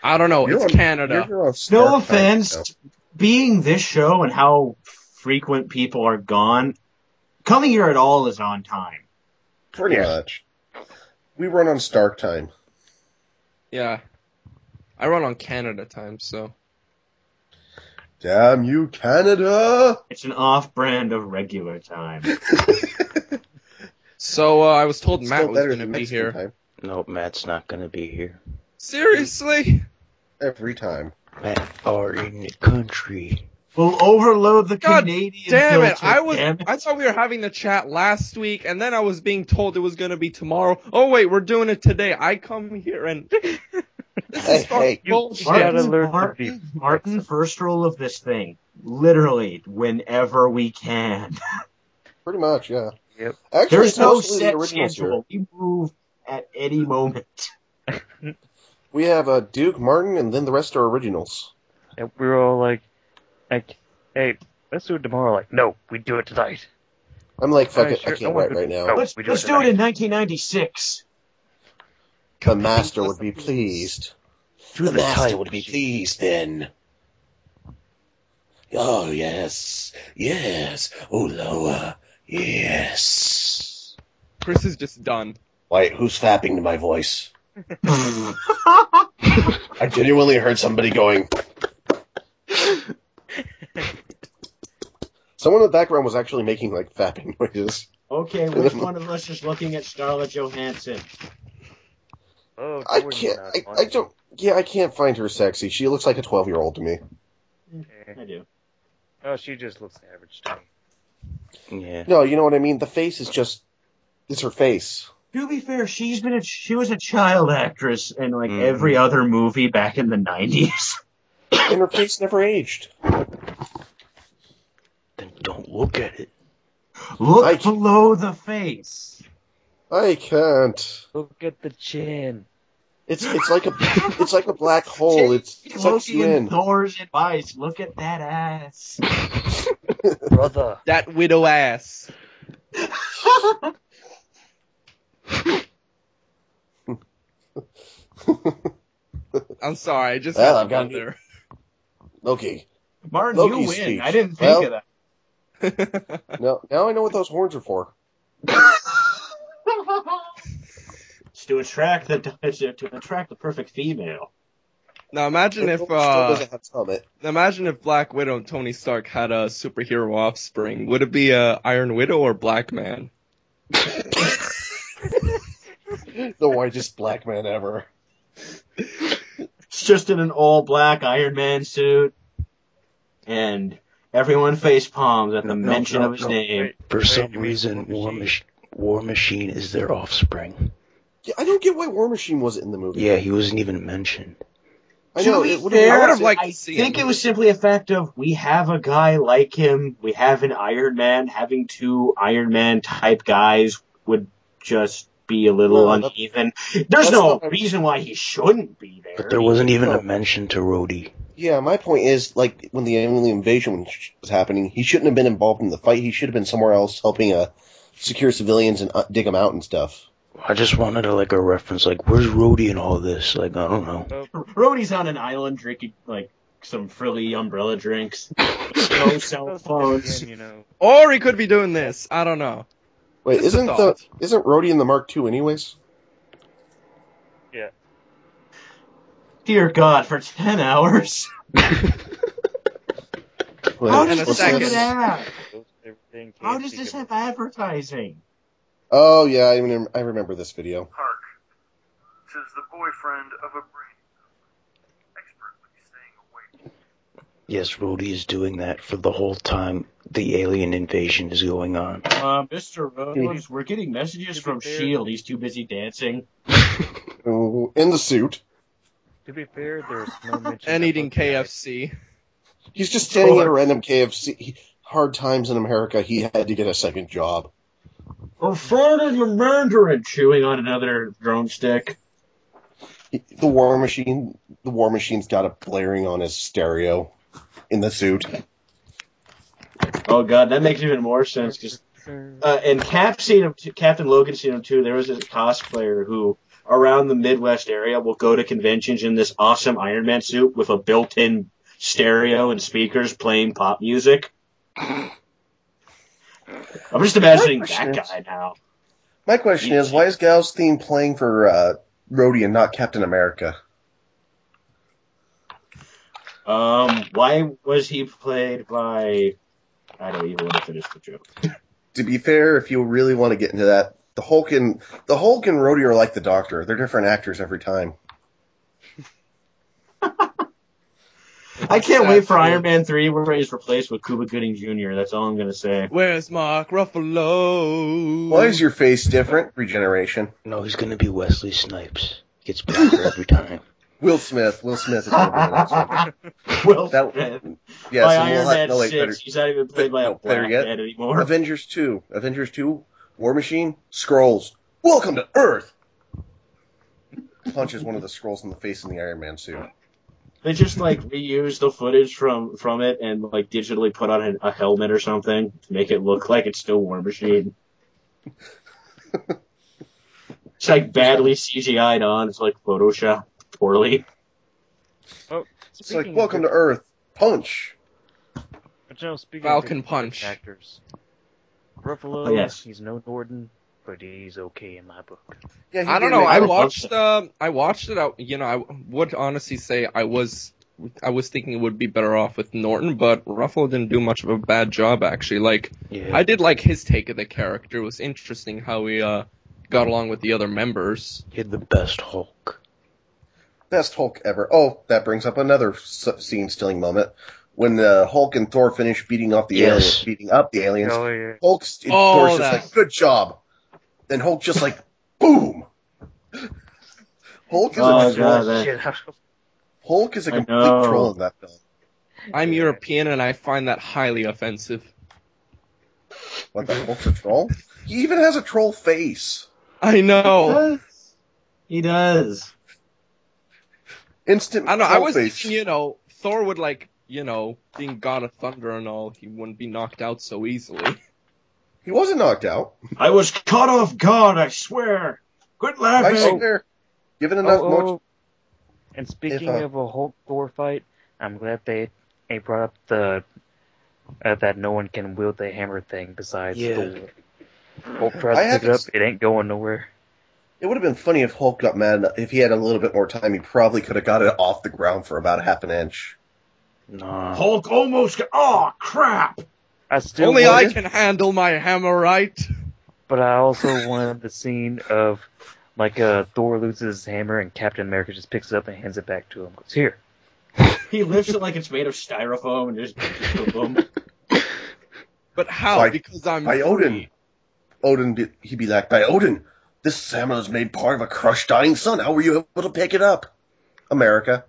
I don't know. It's Canada. No offense. Being this show and how frequent people are gone, coming here at all is on time. Pretty much. We run on Stark time. Yeah. I run on Canada time, so... Damn you, Canada! It's an off-brand of regular time. So, I was told Matt was going to be here. Time. Nope, Matt's not going to be here. Seriously? Every time. Matt are in the country. We'll overload the Canadian damn it! filter, I thought we were having the chat last week, and then I was being told it was going to be tomorrow. Oh wait, we're doing it today. I come here and Martin, first rule of this thing: literally, whenever we can. Pretty much, yeah. Yep. Actually, there's no set schedule. We move at any moment. We have Duke, Martin, and then the rest are originals. And we were all like, hey, let's do it tomorrow. Like, no, we do it tonight. I'm like, fuck it, sure, I can't write right now. No, let's do it in 1996. The master would be pleased. The master would be pleased then. Oh, yes. Oh, Loa. Yes. Chris is just done. Wait, who's fapping to my voice? I genuinely heard somebody going... Someone in the background was actually making, like, fapping noises. Okay, which one of us is looking at Scarlett Johansson? Oh, I can't find her sexy. She looks like a 12-year-old to me. I do. Oh, she just looks average to me. Yeah. No, you know what I mean? The face is just... It's her face. To be fair, she was a child actress in, like, every other movie back in the 90s. And her face never aged. Then don't look at it. Look below the face. I can't. Look at the chin. It's like a black hole. It sucks you in. Thor's advice. Look at that ass, brother. That widow ass. I'm sorry. I just had to go there. Loki. Martin, you win. Speech. I didn't think of that. No, now I know what those horns are for. It's to attract the perfect female. Now imagine if Black Widow and Tony Stark had a superhero offspring. Would it be Iron Widow or Black Man? The whitest black man ever. It's just in an all-black Iron Man suit, and everyone face palms at the mention of his name. For some reason, War Machine is their offspring. Yeah, I don't get why War Machine wasn't in the movie. Yeah, he wasn't even mentioned. I know, to be fair, I would have liked to see I think him. it was simply a fact of we have a guy like him. We have an Iron Man. Having two Iron Man type guys would just be a little uneven. There's no reason why he shouldn't be there. But there wasn't even a mention to Rhodey. Yeah, my point is, like, when the alien invasion was happening, he shouldn't have been involved in the fight. He should have been somewhere else helping secure civilians and dig them out and stuff. I just wanted a reference, like, where's Rhodey in all this? Like, I don't know. Rhodey's on an island drinking, like, some frilly umbrella drinks. No cell phones. Or he could be doing this. I don't know. Wait, isn't Rhodey in the Mark II anyways? Yeah. Dear God, for 10 hours? How does this have an ad? How does this have advertising? Oh, yeah, I remember this video. Hark. Says the boyfriend of a brain. Expertly staying awake. Yes, Rhodey is doing that for the whole time the alien invasion is going on. Mr. Rhodes, we're getting messages from S.H.I.E.L.D. He's too busy dancing. In the suit. To be fair, there's no mention and eating KFC. He's just standing at a random KFC. Hard times in America, he had to get a second job. Or farting the Mandarin, chewing on another drumstick. The War Machine's got it blaring on his stereo in the suit. Oh God, that makes even more sense. Cause, in Captain Logan Scene 2, there was a cosplayer who, around the Midwest area, will go to conventions in this awesome Iron Man suit with a built-in stereo and speakers playing pop music. I'm just imagining that guy now. My question is, why is Gal's theme playing for Rhodey and not Captain America? Why was he played by... I don't even want to finish the joke. To be fair, if you really want to get into that, the Hulk and Rhodey are like the Doctor. They're different actors every time. I can't wait for Iron Man 3 where he's replaced with Cuba Gooding Jr. That's all I'm going to say. Where's Mark Ruffalo? Why is your face different? Regeneration. No, he's going to be Wesley Snipes. Gets blacker every time. Will Smith is going to be the next one. Will Smith. Yeah, by so Iron Man 6, he's not even played by a black man anymore. Avengers 2, War Machine, Skrulls. Welcome to Earth! Punches one of the Skrulls in the face in the Iron Man suit. They just reuse the footage from it and digitally put on a helmet or something to make it look like it's still War Machine. It's badly CGI'd on. It's Photoshop poorly. Oh, it's welcome to Earth. Punch. But speaking Falcon of Punch. Actors, Ruffalo, yes. He's no Norton, but he's okay in my book. Yeah, I don't know. I watched it. I would honestly say I was thinking it would be better off with Norton, but Ruffalo didn't do much of a bad job actually. I did like his take of the character. It was interesting how he got along with the other members. He had the best Hulk. Best Hulk ever. Oh, that brings up another scene-stealing moment. When Hulk and Thor finish beating up the aliens, Oh, yeah. Thor's just good job. Then Hulk just boom! Hulk is a troll. Hulk is a complete troll in that film. I'm European and I find that highly offensive. What, the Hulk's a troll? He even has a troll face. I know. He does. Instant I know. I was face. thinking, Thor would being God of Thunder and all, he wouldn't be knocked out so easily. He wasn't knocked out. I was caught off guard, I swear. Quit laughing. I swear. Given enough much. And speaking of a Hulk Thor fight, I'm glad they brought up the that no one can wield the hammer thing besides Thor. Hulk tries to pick it up, it ain't going nowhere. It would have been funny if Hulk got mad. If he had a little bit more time, he probably could have got it off the ground for about half an inch. Nah. Hulk almost got... Oh, crap! I can handle my hammer, right? But I also wanted the scene of, Thor loses his hammer and Captain America just picks it up and hands it back to him. Goes, here. He lifts it like it's made of styrofoam and just boom. But how? Because I'm by free. Odin, he'd be like, by Odin, this hammer is made part of a crushed dying sun. How were you able to pick it up? America.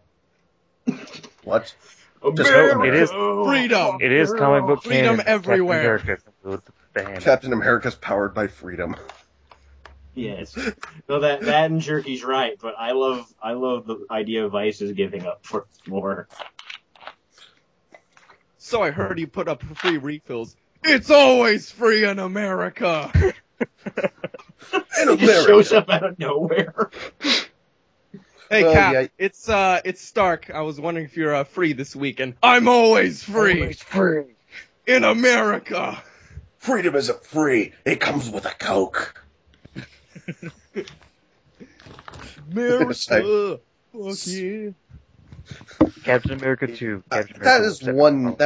What? It is freedom. It is comic book Freedom canon. everywhere. Captain America's powered by freedom. Yes. No, that and Jerky's right, but I love the idea of Vice is giving up for more. So I heard you put up free refills. It's always free in America. It just shows up out of nowhere. Hey, Cap, yeah. It's Stark. I was wondering if you're free this weekend. I'm always free. Always free. In America. Freedom isn't free. It comes with a Coke. America. Fuck yeah. Captain America 2. That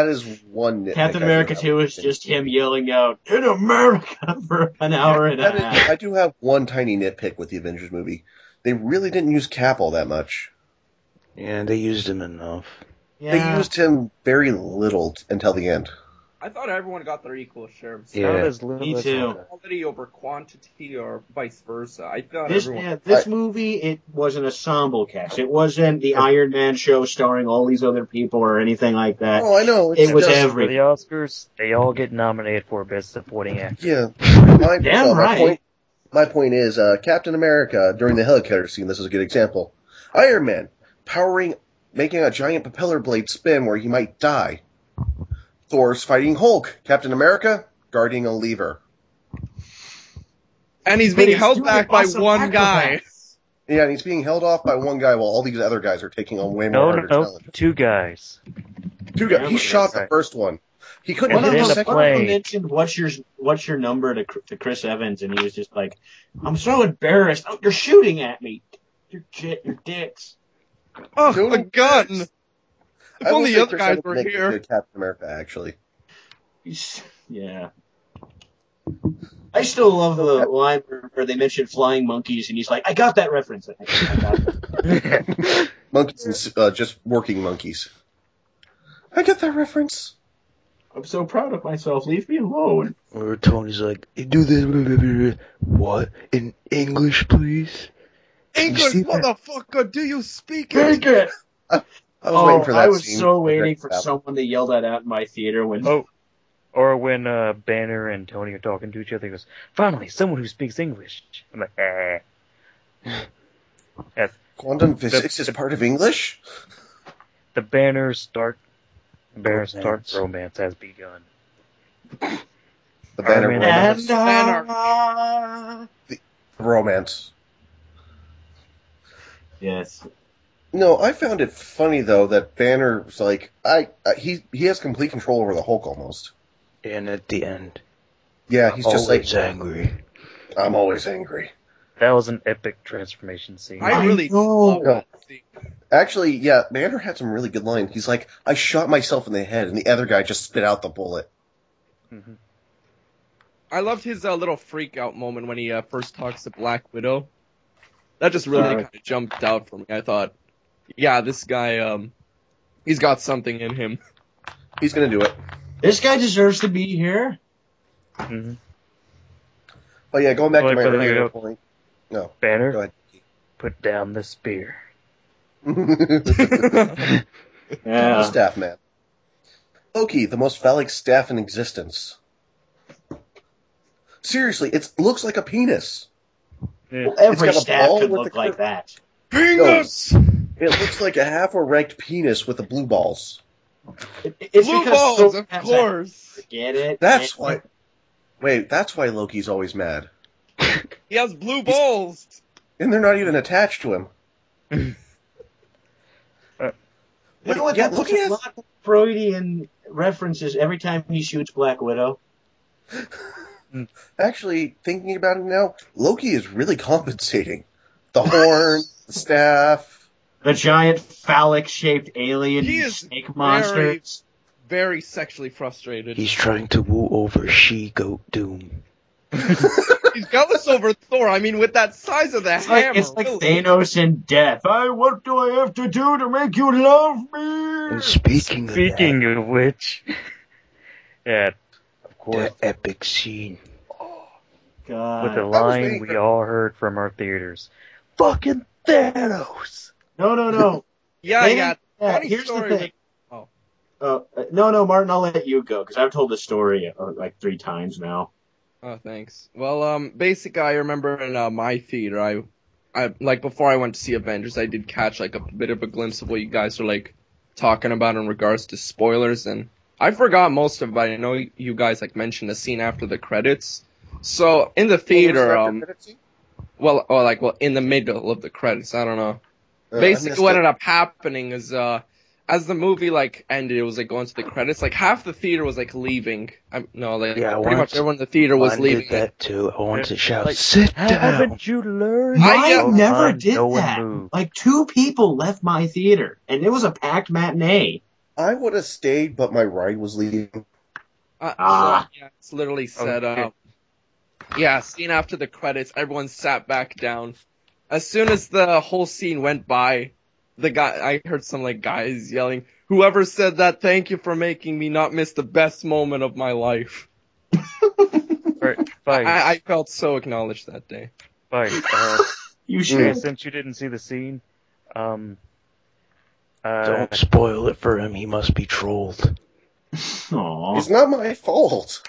is one. Captain America 2 is just him yelling out, "In America," for an hour and a half. I do have one tiny nitpick with the Avengers movie. They really didn't use Cap all that much. Yeah, they used him enough. Yeah. They used him very little until the end. I thought everyone got their equal share. Yeah, me too. Quality over quantity, or vice versa. I thought this movie, it was an ensemble cast. It wasn't the Iron Man show starring all these other people or anything like that. Oh, I know. It was everything. For the Oscars, they all get nominated for Best Supporting Actor. Yeah. Damn right. My point is, Captain America, during the helicopter scene, this is a good example. Iron Man, making a giant propeller blade spin where he might die. Thor's fighting Hulk. Captain America, guarding a lever. And he's being held back by one guy. Yeah, and he's being held off by one guy while all these other guys are taking on way more harder challenges. Two guys. He shot the first one. He couldn't hit the second one. One mentioned, what's your number to Chris Evans, and he was just like, "I'm so embarrassed. Oh, you're shooting at me. You're dicks." Oh, a gun! If only the other guys were here. Captain America, actually. Yeah. I still love the line where they mention flying monkeys, and he's like, "I got that reference." I got it. Monkeys, just working monkeys. I get that reference. I'm so proud of myself. Leave me alone. Or Tony's like, do this. What? In English, please? English, motherfucker, do you speak it? Take it! I was waiting for that I was scene. so waiting for someone to yell that out in my theater when... Or when Banner and Tony are talking to each other, he goes, "Finally, someone who speaks English." I'm like, Quantum physics is part of English? The Banner Stark romance has begun. The Banner romance. The romance. Yes. No, I found it funny though that Banner's like he has complete control over the Hulk almost. And at the end, yeah, he's just like angry. I'm always angry. That was an epic transformation scene. I really love that scene. Actually, yeah, Banner had some really good lines. He's like, "I shot myself in the head," and the other guy just spit out the bullet. Mm-hmm. I loved his little freak out moment when he first talks to Black Widow. That just really kind of jumped out for me. I thought, yeah, this guy, he's got something in him. He's gonna do it. This guy deserves to be here. Mm-hmm. Oh yeah, going back to my earlier point. No, Banner, go ahead. Put down the spear. The staff man. Loki, the most phallic staff in existence. Seriously, it looks like a penis. Yeah. Well, every staff could look like that. Penis! No, it looks like a half-erect penis with the blue balls. It's blue balls, of course. Get it? That's why. Wait, that's why Loki's always mad. He has blue balls, and they're not even attached to him. You know what? That looks a lot of Freudian references every time he shoots Black Widow. Actually, thinking about it now, Loki is really compensating. The horn, the staff. The giant phallic-shaped alien snake monsters. Very sexually frustrated. He's trying to woo over She-Goat Doom. He's jealous over Thor. I mean, with that size of the hammer. It's like Thanos in Death. What do I have to do to make you love me? And speaking of which, yeah, of course, that epic scene. Oh, God. With the line we all heard from our theaters. Fucking Thanos! No. Yeah, here's the thing. No, Martin, I'll let you go, because I've told this story like 3 times now. Oh, thanks. Well, basically, I remember in my theater, I like before I went to see Avengers, I did catch like a bit of a glimpse of what you guys are like talking about in regards to spoilers, and I forgot most of it. But I know you guys like mentioned the scene after the credits. So in the theater, in the middle of the credits, I don't know. Basically, what ended up happening is as the movie like ended, it was like going to the credits. Like half the theater was like leaving. Pretty much everyone in the theater was leaving. I did that too. I wanted to shout, like, "Sit down!" Haven't you learned? I never did that. Like 2 people left my theater, and it was a packed matinee. I would have stayed, but my ride was leaving. It's literally set up. Yeah, scene after the credits, everyone sat back down. As soon as the whole scene went by, I heard some like guys yelling, "Whoever said that, thank you for making me not miss the best moment of my life." I felt so acknowledged that day. You should. Since you didn't see the scene, don't spoil it for him. He must be trolled. Aww. It's not my fault.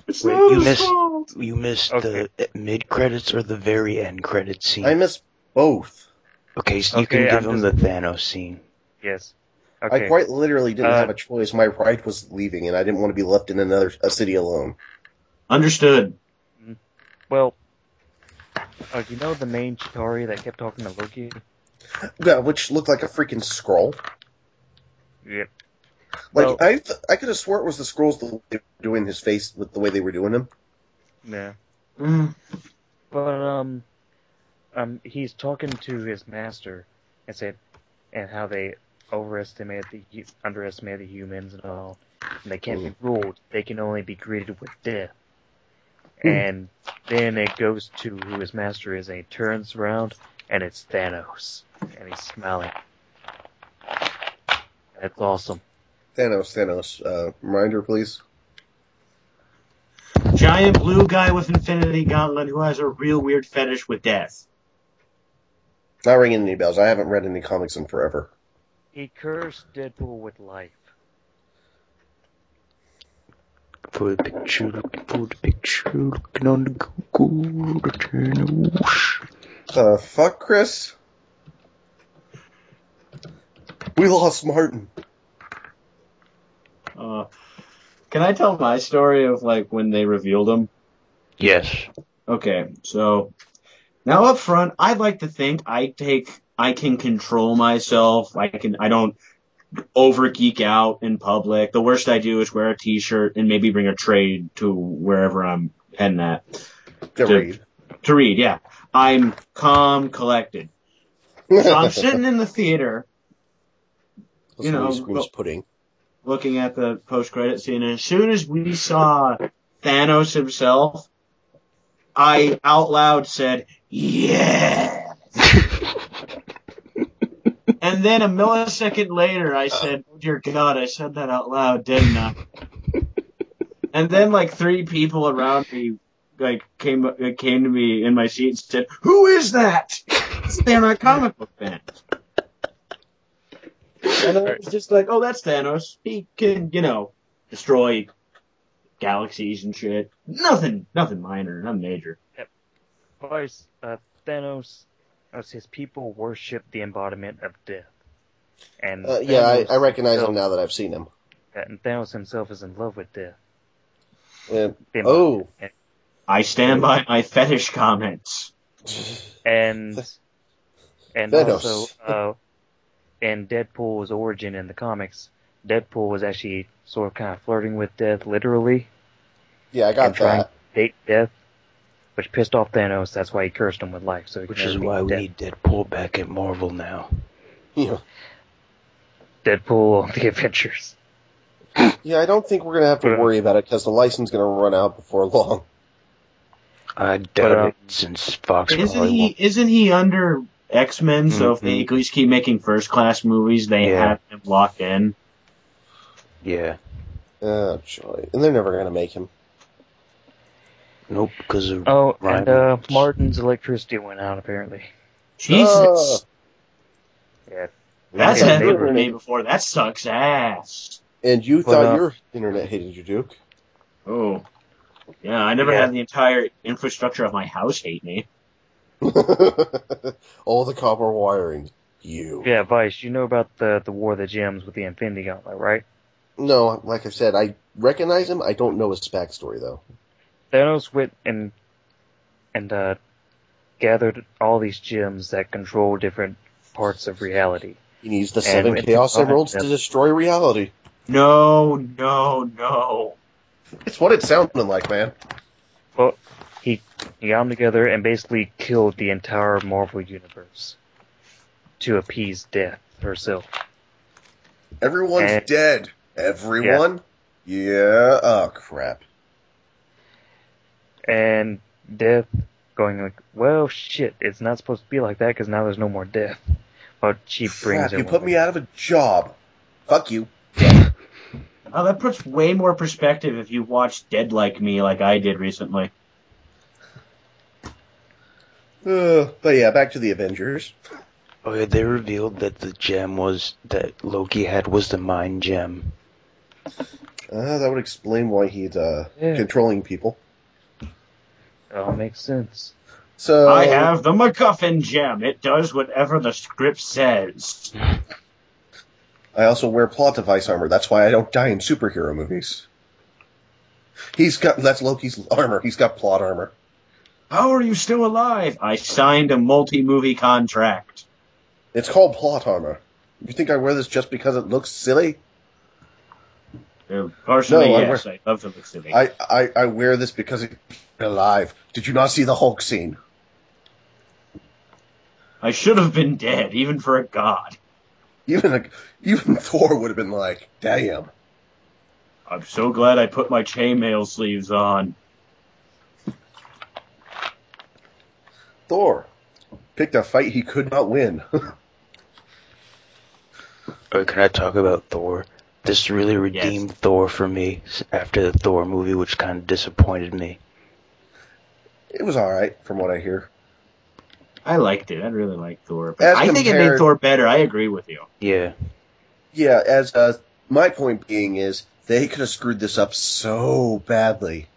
You missed the mid credits or the very end credit scene? I missed both. Okay, so you can give him the Thanos scene. Yes. Okay. I quite literally didn't have a choice. My ride was leaving, and I didn't want to be left in a city alone. Understood. Well, you know the main Chitauri that kept talking to Loki? Yeah, which looked like a freaking scroll. Yep. Like, I could have swore it was the scrolls doing his face with the way they were doing him. Yeah. But, he's talking to his master and how they underestimate the humans and all. And they can't be ruled. They can only be greeted with death. And then it goes to who his master is, and he turns around, and it's Thanos. And he's smiling. That's awesome. Thanos. Reminder, please. Giant blue guy with Infinity Gauntlet who has a real weird fetish with death. Not ringing any bells. I haven't read any comics in forever. He cursed Deadpool with life. For the picture, looking on the Google, Thanos. Fuck, Chris? We lost Martin. Can I tell my story of like when they revealed him? Yes. Okay, so now up front, I'd like to think I can control myself. I don't over geek out in public. The worst I do is wear a t-shirt and maybe bring a trade to wherever I'm heading at. To read, yeah. I'm calm, collected. So I'm sitting in the theater, pudding. Looking at the post-credit scene, and as soon as we saw Thanos himself, I out loud said, "Yeah." And then a millisecond later, I said, "Oh dear God, I said that out loud, didn't I?" And then like 3 people around me like came to me in my seat and said, "Who is that?" They're not comic book fans. And I was just like, "Oh, that's Thanos. He can, destroy galaxies and shit. Nothing minor, nothing major." Yep. Twice, Thanos, as his people worship the embodiment of death. And I recognize him now that I've seen him. And Thanos himself is in love with death. I stand by my fetish comments. And also, in Deadpool's origin in the comics, Deadpool was actually sort of kind of flirting with death, literally. Yeah, I got trying to date death, which pissed off Thanos. That's why he cursed him with life. Which is why we need Deadpool back at Marvel now. Yeah. Deadpool, the Avengers. Yeah, I don't think we're going to have to worry about it because the license is going to run out before long. I doubt it, since Fox Isn't he under X-Men, so if they at least keep making first-class movies, they have him locked in? Yeah. Oh, joy. And they're never going to make him. Nope, because of Martin's electricity went out, apparently. Jesus! Yeah. That's happened to me before. That sucks ass. And you thought your internet hated you, Duke? Oh. Yeah, I never had the entire infrastructure of my house hate me. All the copper wiring. You. Yeah, Vice, you know about the War of the Gems with the Infinity Gauntlet, right? No, like I said, I recognize him. I don't know his backstory, though. Thanos went and gathered all these gems that control different parts of reality. He needs the 7 Chaos Emeralds to destroy reality. No. It's what it sounded like, man. Well, he got them together and basically killed the entire Marvel Universe to appease Death herself. Everyone's dead. Everyone? Yeah. Oh, crap. And Death going like, well, shit, it's not supposed to be like that because now there's no more death. But she brings you put me out of a job. Fuck you. Oh, that puts way more perspective if you watched Dead Like Me like I did recently. But yeah, back to the Avengers. Oh yeah, they revealed that the gem that Loki had was the mind gem. That would explain why he's controlling people. It all makes sense. So I have the MacGuffin gem. It does whatever the script says. I also wear plot device armor. That's why I don't die in superhero movies. That's Loki's armor. He's got plot armor. How are you still alive? I signed a multi-movie contract. It's called plot armor. You think I wear this just because it looks silly? Partially, yes. I love to look silly. I wear this because it's alive. Did you not see the Hulk scene? I should have been dead, even for a god. Even Thor would have been like, damn. I'm so glad I put my chainmail sleeves on. Thor picked a fight he could not win. Can I talk about Thor? This really redeemed Thor for me after the Thor movie, which kind of disappointed me. It was alright, from what I hear. I liked it. I really liked Thor. I think it made Thor better. I agree with you. Yeah. Yeah, as my point being is, they could have screwed this up so badly.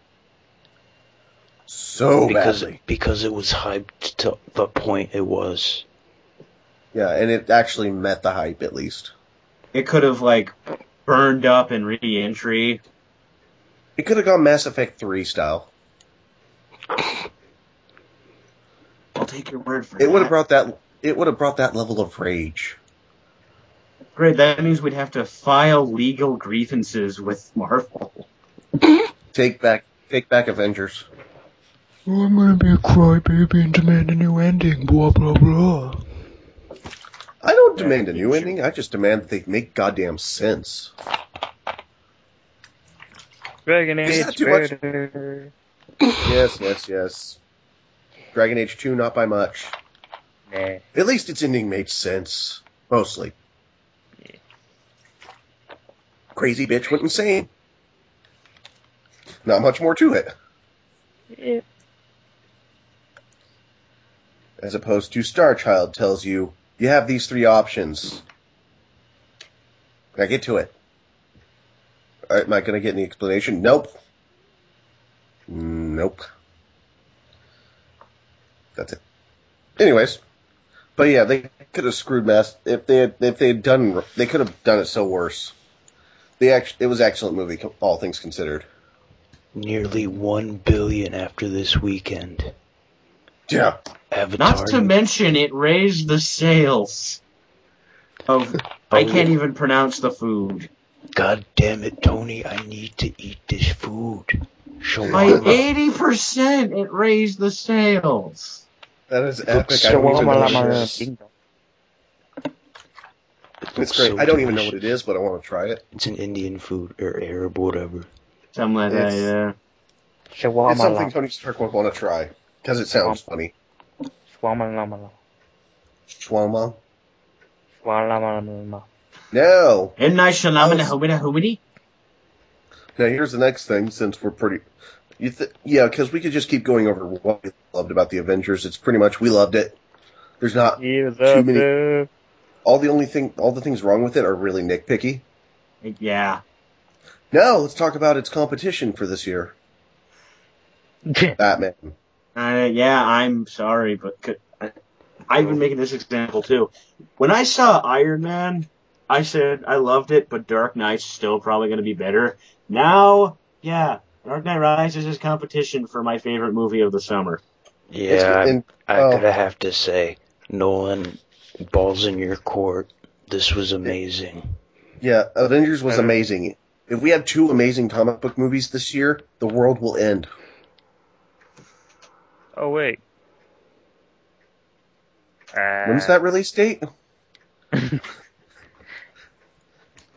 Because it was hyped to the point it was. Yeah, and it actually met the hype, at least. It could have, burned up in re-entry. It could have gone Mass Effect 3 style. I'll take your word for it. It would have brought that level of rage. Great, that means we'd have to file legal grievances with Marvel. Take back Avengers. Oh, I'm gonna be a crybaby and demand a new ending, blah blah blah. I don't demand a new ending, I just demand that they make goddamn sense. Dragon Is that too much? Yes. Dragon Age 2, not by much. Nah. At least its ending made sense. Mostly. Yeah. Crazy bitch went insane. Not much more to it. Yeah. As opposed to Star Child tells you, you have these 3 options. Can I get to it? Am I going to get any explanation? Nope. That's it. Anyways, but yeah, they could have screwed Mass if they had done. They could have done it so worse. It was an excellent movie, all things considered. Nearly $1 billion after this weekend. Yeah. Avatar. Not to mention, it raised the sales of. I can't even pronounce the food. God damn it, Tony! I need to eat this food. By 80%, it raised the sales. That is epic. I don't even know what it is. It's great. I don't even know what it is, but I want to try it. It's an Indian food, or Arab, whatever. Something like that, yeah. It's something Tony Stark would want to try, because it sounds funny. Shwama. No! Now here's the next thing, since we're pretty... because we could just keep going over what we loved about the Avengers. It's pretty much, we loved it. There's not too many... all the things wrong with it are really nitpicky. Yeah. Now let's talk about its competition for this year. Batman. Yeah, I'm sorry, but I've been making this example too. When I saw Iron Man, I said I loved it, but Dark Knight's still probably going to be better. Now, yeah, Dark Knight Rises is competition for my favorite movie of the summer. Yeah, I gotta have to say, Nolan, balls in your court. This was amazing. Yeah, Avengers was amazing. If we had 2 amazing comic book movies this year, the world will end. Oh, wait. When's that release date?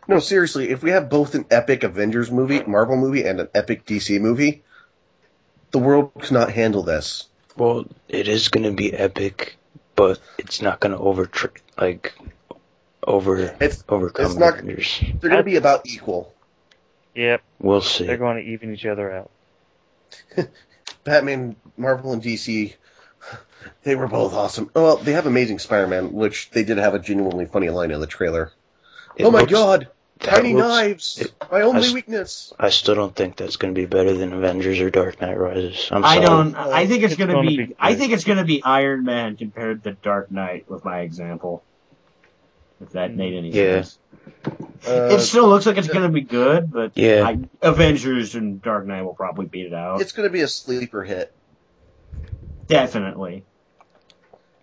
No, seriously, if we have both an epic Avengers movie, Marvel movie, and an epic DC movie, the world cannot handle this. Well, it is going to be epic, but it's not going to overcome Avengers. They're going to be about equal. Yep. We'll see. They're going to even each other out. Batman, Marvel, and DC, they were both awesome. Well, they have Amazing Spider-Man, which they did have a genuinely funny line in the trailer. Oh my god! Tiny knives! My only weakness! I still don't think that's going to be better than Avengers or Dark Knight Rises. I think it's going to be. I think it's going to be Iron Man compared to Dark Knight with my example. If that made any sense. It still looks like it's going to be good, but Avengers and Dark Knight will probably beat it out. It's going to be a sleeper hit. Definitely.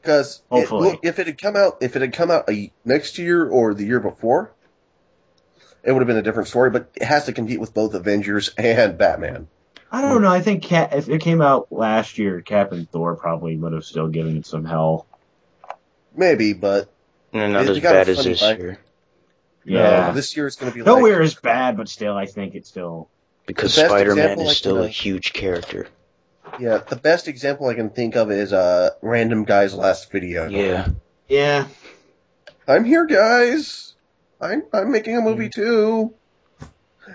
Because if it had come out next year or the year before, it would have been a different story. But it has to compete with both Avengers and Batman. I don't know. I think if it came out last year, Cap and Thor probably would have still given it some hell. Maybe, but not as bad as this year. Yeah, no, this year it's going to be nowhere as bad, but still, I think it's still because Spider-Man is still a huge character. Yeah, the best example I can think of is Random Guy's last video. Yeah. I'm here, guys. I'm making a movie too,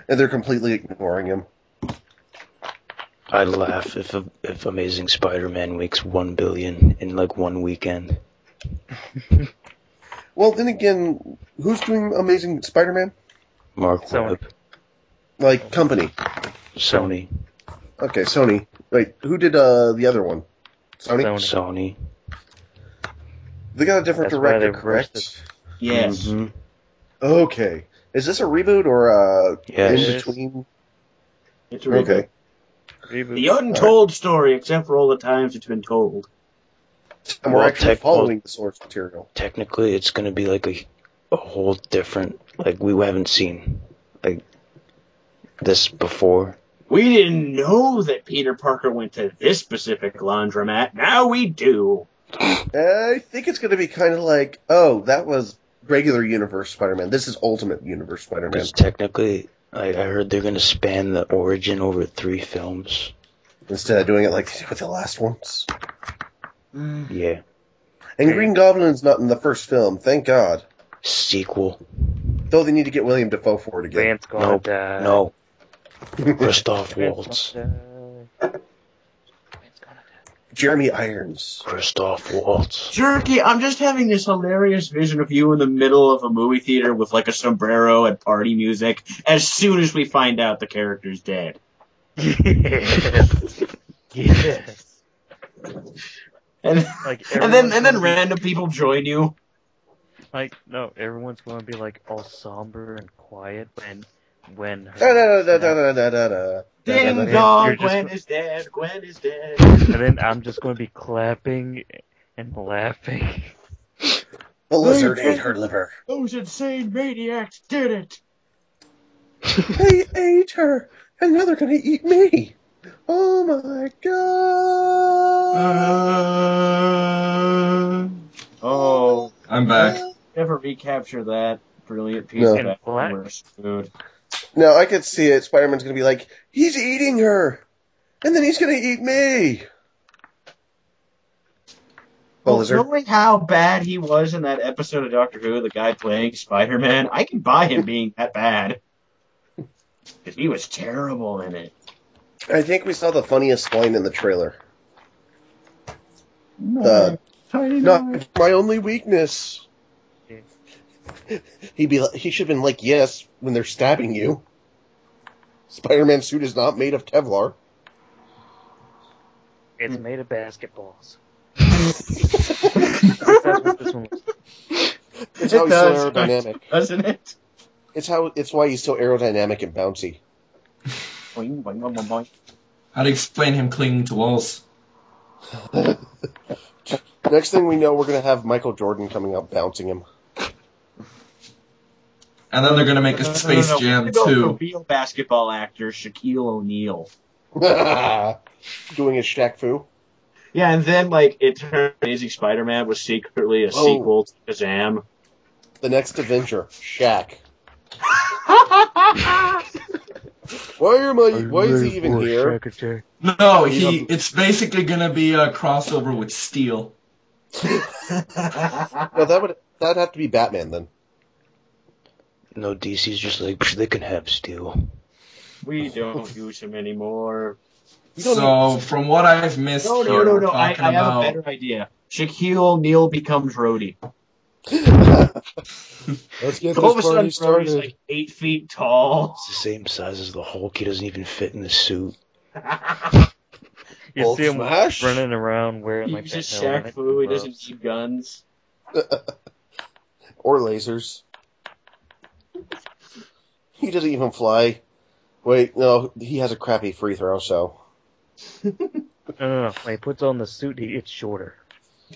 and they're completely ignoring him. I'd laugh if Amazing Spider-Man makes $1 billion in like 1 weekend. Well, then again, who's doing Amazing Spider-Man? Mark Webb. Like company. Sony. Okay, Sony. Wait, who did the other one? Sony. They got a different director, correct? Yes. Mm-hmm. Okay. Is this a reboot or in between? It's a reboot. Okay. Reboot. The untold story, except for all the times it's been told. And we're actually following the source material. Technically, it's going to be like a whole different, like we haven't seen like this before. We didn't know that Peter Parker went to this specific laundromat. Now we do. I think it's going to be kind of like, oh, that was regular universe Spider-Man. This is Ultimate Universe Spider-Man. Because technically, I heard they're going to span the origin over 3 films. Instead of doing it like they did with the last ones. Yeah. And Green Goblin's not in the first film, thank God. Sequel. Though they need to get William Dafoe for it again. No. Christoph Waltz. Jeremy Irons. Christoph Waltz. Jerky, I'm just having this hilarious vision of you in the middle of a movie theater with like a sombrero and party music as soon as we find out the character's dead. Yes. And, like and then random people join you. Like, no, everyone's going to be like all somber and quiet when Ding dong, Gwen is dead, Gwen is dead. And then I'm just going to be clapping and laughing. The lizard ate her liver. Those insane maniacs did it. They ate her, and now they're going to eat me. Oh my God. Oh, I'm back. Never recapture that brilliant piece of that food. No, I could see it. Spider-Man's going to be like, he's eating her, and then he's going to eat me. Well, knowing how bad he was in that episode of Doctor Who, the guy playing Spider-Man, I can buy him being that bad. Because he was terrible in it. I think we saw the funniest line in the trailer. Not my only weakness. He should have been like, yes, when they're stabbing you. Spider-Man's suit is not made of Kevlar. It's made of basketballs. That's what this one was. It's how he's so aerodynamic, doesn't it? It's why he's so aerodynamic and bouncy. Boing, boing, boing, boing, boing. How to explain him clinging to walls? Next thing we know, we're going to have Michael Jordan coming up bouncing him. And then they're going to make a Space Jam 2. The real basketball actor, Shaquille O'Neal. Doing his Shaq Fu. Yeah, and then, like, it turned Amazing Spider-Man was secretly a sequel to Shazam. The next Avenger, Shaq. Why is he even here? No, it's basically going to be a crossover with Steel. No, that'd have to be Batman then. No, DC's just like, they can have Steel. We don't use him anymore. So, from what I've missed No. I have a better idea. Shaquille O'Neal becomes Rhodey. Let's get All of a this sudden, party started. Rhodey's like 8 feet tall. It's the same size as the Hulk. He doesn't even fit in the suit. You Hulk see him smash? running around wearing He like that uses helmet Shaq Fu. He and doesn't gloves. need guns. Or lasers. He doesn't even fly. Wait, no, he has a crappy free throw, so. No. When he puts on the suit, he gets shorter.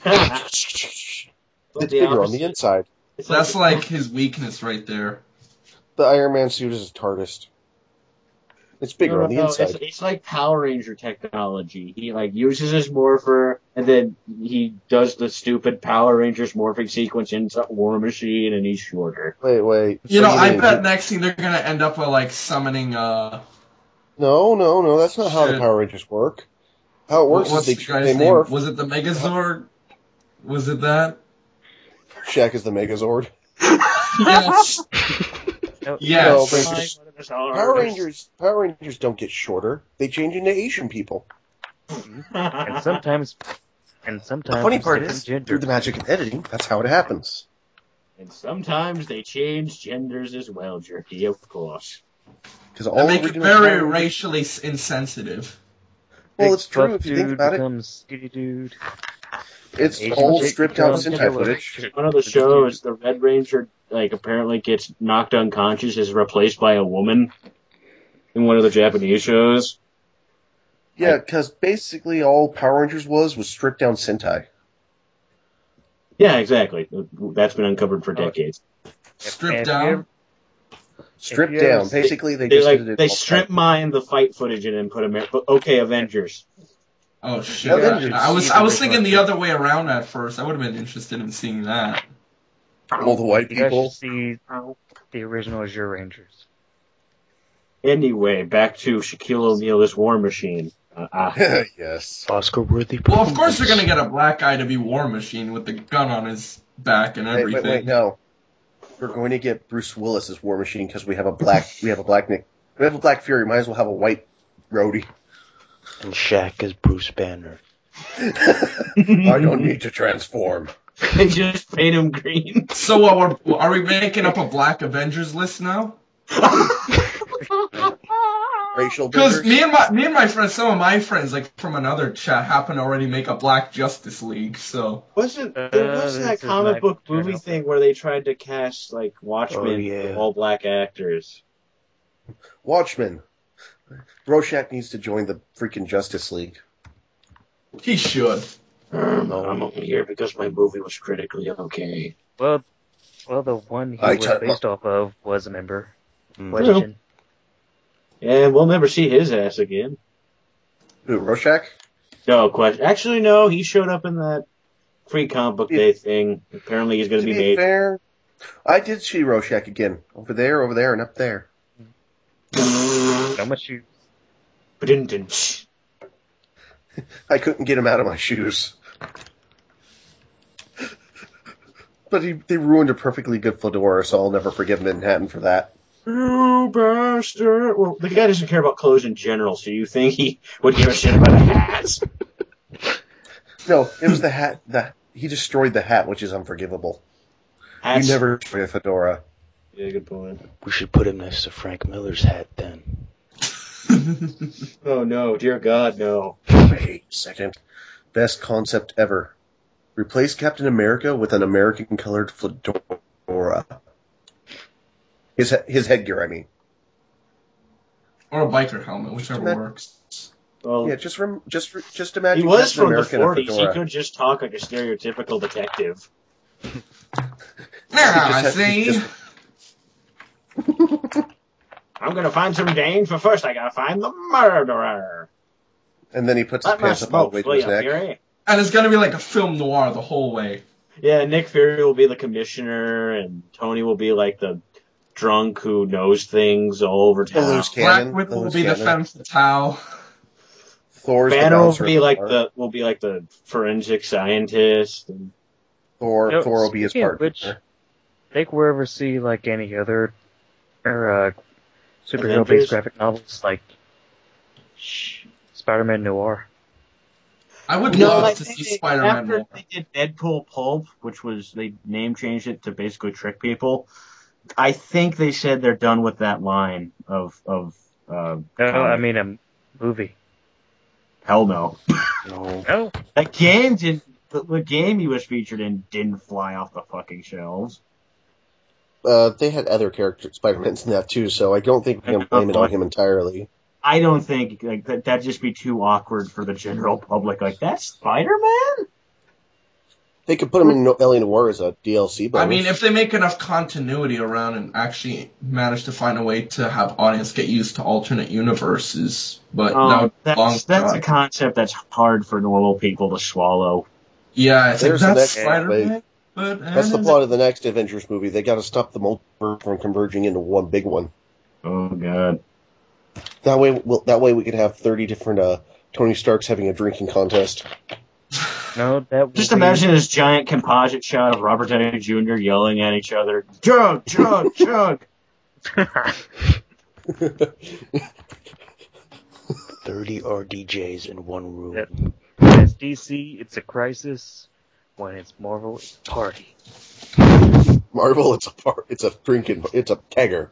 It's bigger on the inside. That's like his weakness right there. The Iron Man suit is his TARDIS. It's bigger on the inside. It's like Power Ranger technology. He like uses his morpher, and then he does the stupid Power Rangers morphing sequence into War Machine, and he's shorter. Wait. You know, I bet next thing they're going to end up with, like, summoning, No, that's not how the Power Rangers work. How it works is they morph. Was it the Megazord? Was it that? Shaq is the Megazord. Yes. Yes. Power Rangers don't get shorter. They change into Asian people. And sometimes The funny part is, through the magic of editing, that's how it happens. And sometimes they change genders as well, Jerky, of course. They make it very racially insensitive. Well, it's true if you think about it. Skinny dude. It's all stripped out Sentai footage. One of the shows, the Red Ranger, like, apparently gets knocked unconscious, is replaced by a woman in one of the Japanese shows. Yeah, because basically all Power Rangers was stripped down Sentai. Yeah, exactly. That's been uncovered for decades. Stripped down? Stripped down. Basically, they strip mine the fight footage and then put them in. But okay, Avengers. Oh shit! Avengers. I was thinking the other way around at first. I would have been interested in seeing that. All the white people. You guys should see the original Azure Rangers. Anyway, back to Shaquille O'Neal as War Machine. Yes. Oscar-worthy. Well, of course they're gonna get a black guy to be War Machine with the gun on his back and everything. Wait, no. We're going to get Bruce Willis as War Machine because we have a black Fury. Might as well have a white Rhodey. And Shaq as Bruce Banner. I don't need to transform. They just paint him green. So what? Are we making up a black Avengers list now? Racial because me and my friends, some of my friends, like from another chat, happen to already make a Black Justice League. So there was that comic book movie thing where they tried to cast like Watchmen with all black actors. Watchmen. Rorschach needs to join the freaking Justice League. He should. I'm only here because my movie was critically okay. Well, the one he was based off of was a member. Question. And we'll never see his ass again. Who, Rorschach? No, question. Actually, no, he showed up in that free comic book day thing. Apparently he's going to be made. Fair, I did see Rorschach again. Over there, and up there. How much you... I couldn't get him out of my shoes. But they ruined a perfectly good fedora, so I'll never forgive Manhattan for that. You bastard! Well, the guy doesn't care about clothes in general, so you think he would give a shit about a hat? No, it was the hat. He destroyed the hat, which is unforgivable. You never wear a fedora. Yeah, good point. We should put him next to Frank Miller's hat then. Oh no, dear God, no. Wait a second. Best concept ever. Replace Captain America with an American-colored fedora. His headgear, I mean. Or a biker helmet, whichever works. Well, yeah, just imagine. He was Captain from America the 40s. He could just talk like a stereotypical detective. I see. I'm gonna find some dames, but first I gotta find the murderer. And then he puts his pants up all the way to his neck. Fury. And it's gonna be like a film noir the whole way. Yeah, Nick Fury will be the commissioner, and Tony will be like the drunk who knows things all over town. Black Widow will be the femme fatale. Thor's Banner will be like the forensic scientist. And Thor will be his partner. Which, think we'll ever see like any other superhero-based graphic novels like Spider-Man Noir. I would love to see Spider-Man Noir. After they did Deadpool Pulp, which was they name changed it to basically trick people. I think they said they're done with that line of. I mean a movie. Hell no. No. That game didn't. The game he was featured in didn't fly off the fucking shelves. They had other characters, Spider-Man's in that too, so I don't think we can blame it on him entirely. I don't think like that'd just be too awkward for the general public. Like, that's Spider-Man? They could put him in L.A. Noire as a DLC bonus. I mean, if they make enough continuity around and actually manage to find a way to have audience get used to alternate universes, but that's a concept that's hard for normal people to swallow. Yeah, it's like, that's Spider-Man. That's the plot of the next Avengers movie. They got to stop the multiverse from converging into one big one. Oh God! That way we could have 30 different Tony Starks having a drinking contest. No, just imagine this giant composite shot of Robert Downey Jr. yelling at each other, "Chug, chug, chug!" 30 RDJs in one room. When it's DC, it's a crisis. When it's Marvel, it's a party. Marvel, it's a kegger.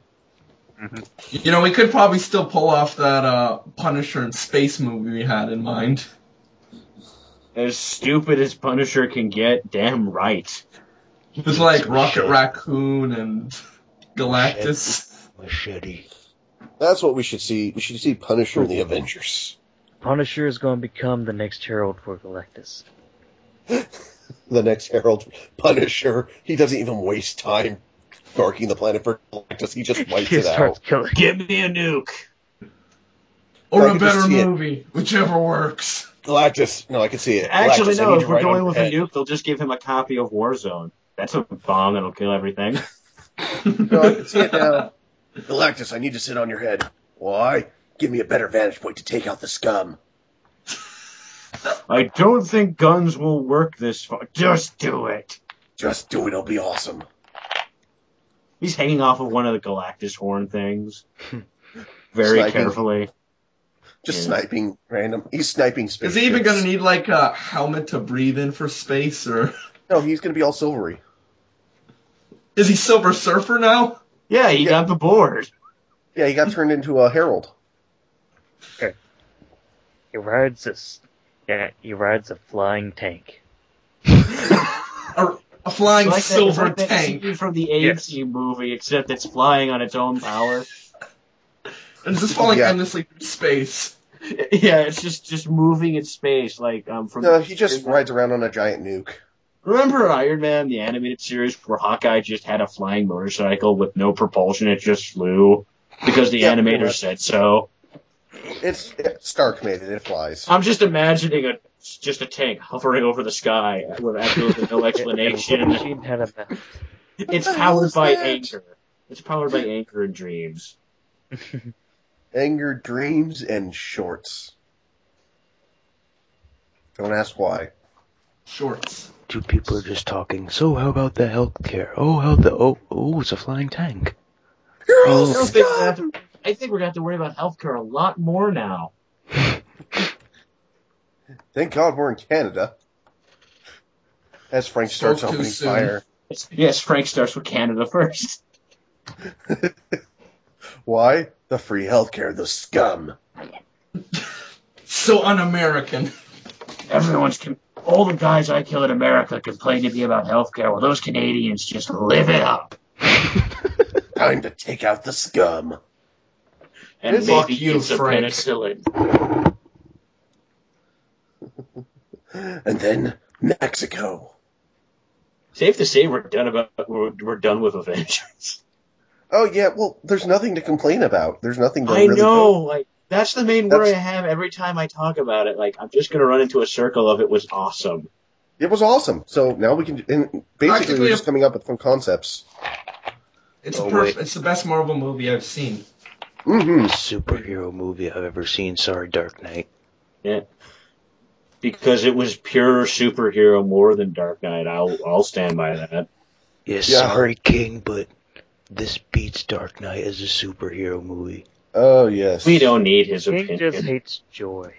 Mm-hmm. You know, we could probably still pull off that Punisher and Space movie we had in mind. As stupid as Punisher can get, damn right. It's like Rocket Raccoon and Galactus. Machete. That's what we should see. We should see Punisher in the Avengers. Punisher is going to become the next herald for Galactus. The next herald. Punisher. He doesn't even waste time darking the planet for Galactus. He just wipes it out. Give me a nuke. Or a better movie. Whichever works. Galactus. No, I can see it. Actually, Galactus, no. If we're going with a nuke, they'll just give him a copy of Warzone. That's a bomb that'll kill everything. No, I can see it now. Galactus, I need to sit on your head. Why? Give me a better vantage point to take out the scum. I don't think guns will work this far. Just do it. Just do it. It'll be awesome. He's hanging off of one of the Galactus horn things. Very carefully. Just sniping random. He's sniping space. Is he even going to need like a helmet to breathe in for space, or? No, he's going to be all silvery. Is he Silver Surfer now? Yeah, he got the board. Yeah, he got turned into a herald. Okay. He rides a flying tank. A flying silver tank from the A-Team movie, except it's flying on its own power. It's just falling endlessly through space. Yeah, it's just moving in space, like from. No, he just rides around on a giant nuke. Remember Iron Man, the animated series, where Hawkeye just had a flying motorcycle with no propulsion; it just flew because the animator said so. It's Stark made it. It flies. I'm just imagining just a tank hovering over the sky with absolutely no explanation. It's powered by anger. It's powered by anger and dreams. Anger, dreams, and shorts. Don't ask why. Shorts. Two people are just talking. So how about the healthcare? It's a flying tank. I think we're going to have to worry about healthcare a lot more now. Thank God we're in Canada. As Frank starts opening fire. Yes, Frank starts with Canada first. Why? The free healthcare, the scum. So un-American. All the guys I kill in America complain to me about healthcare, while those Canadians just live it up. Time to take out the scum. And Fuck maybe you, get some Frank. penicillin. And then Mexico. Safe to say we're done with Avengers. Oh yeah, well, there's nothing to complain about. There's nothing to I really know, do. like that's the main worry I have every time I talk about it. Like I'm just gonna run into a circle of it was awesome. It was awesome. So now we can, and basically we're just coming up with fun concepts. It's it's the best Marvel movie I've seen. Mm-hmm. Superhero movie I've ever seen. Sorry, Dark Knight. Yeah. Because it was pure superhero more than Dark Knight. I'll stand by that. Yeah, sorry, King, but this beats Dark Knight as a superhero movie. Oh, yes. We don't need his King opinion. just hates joy.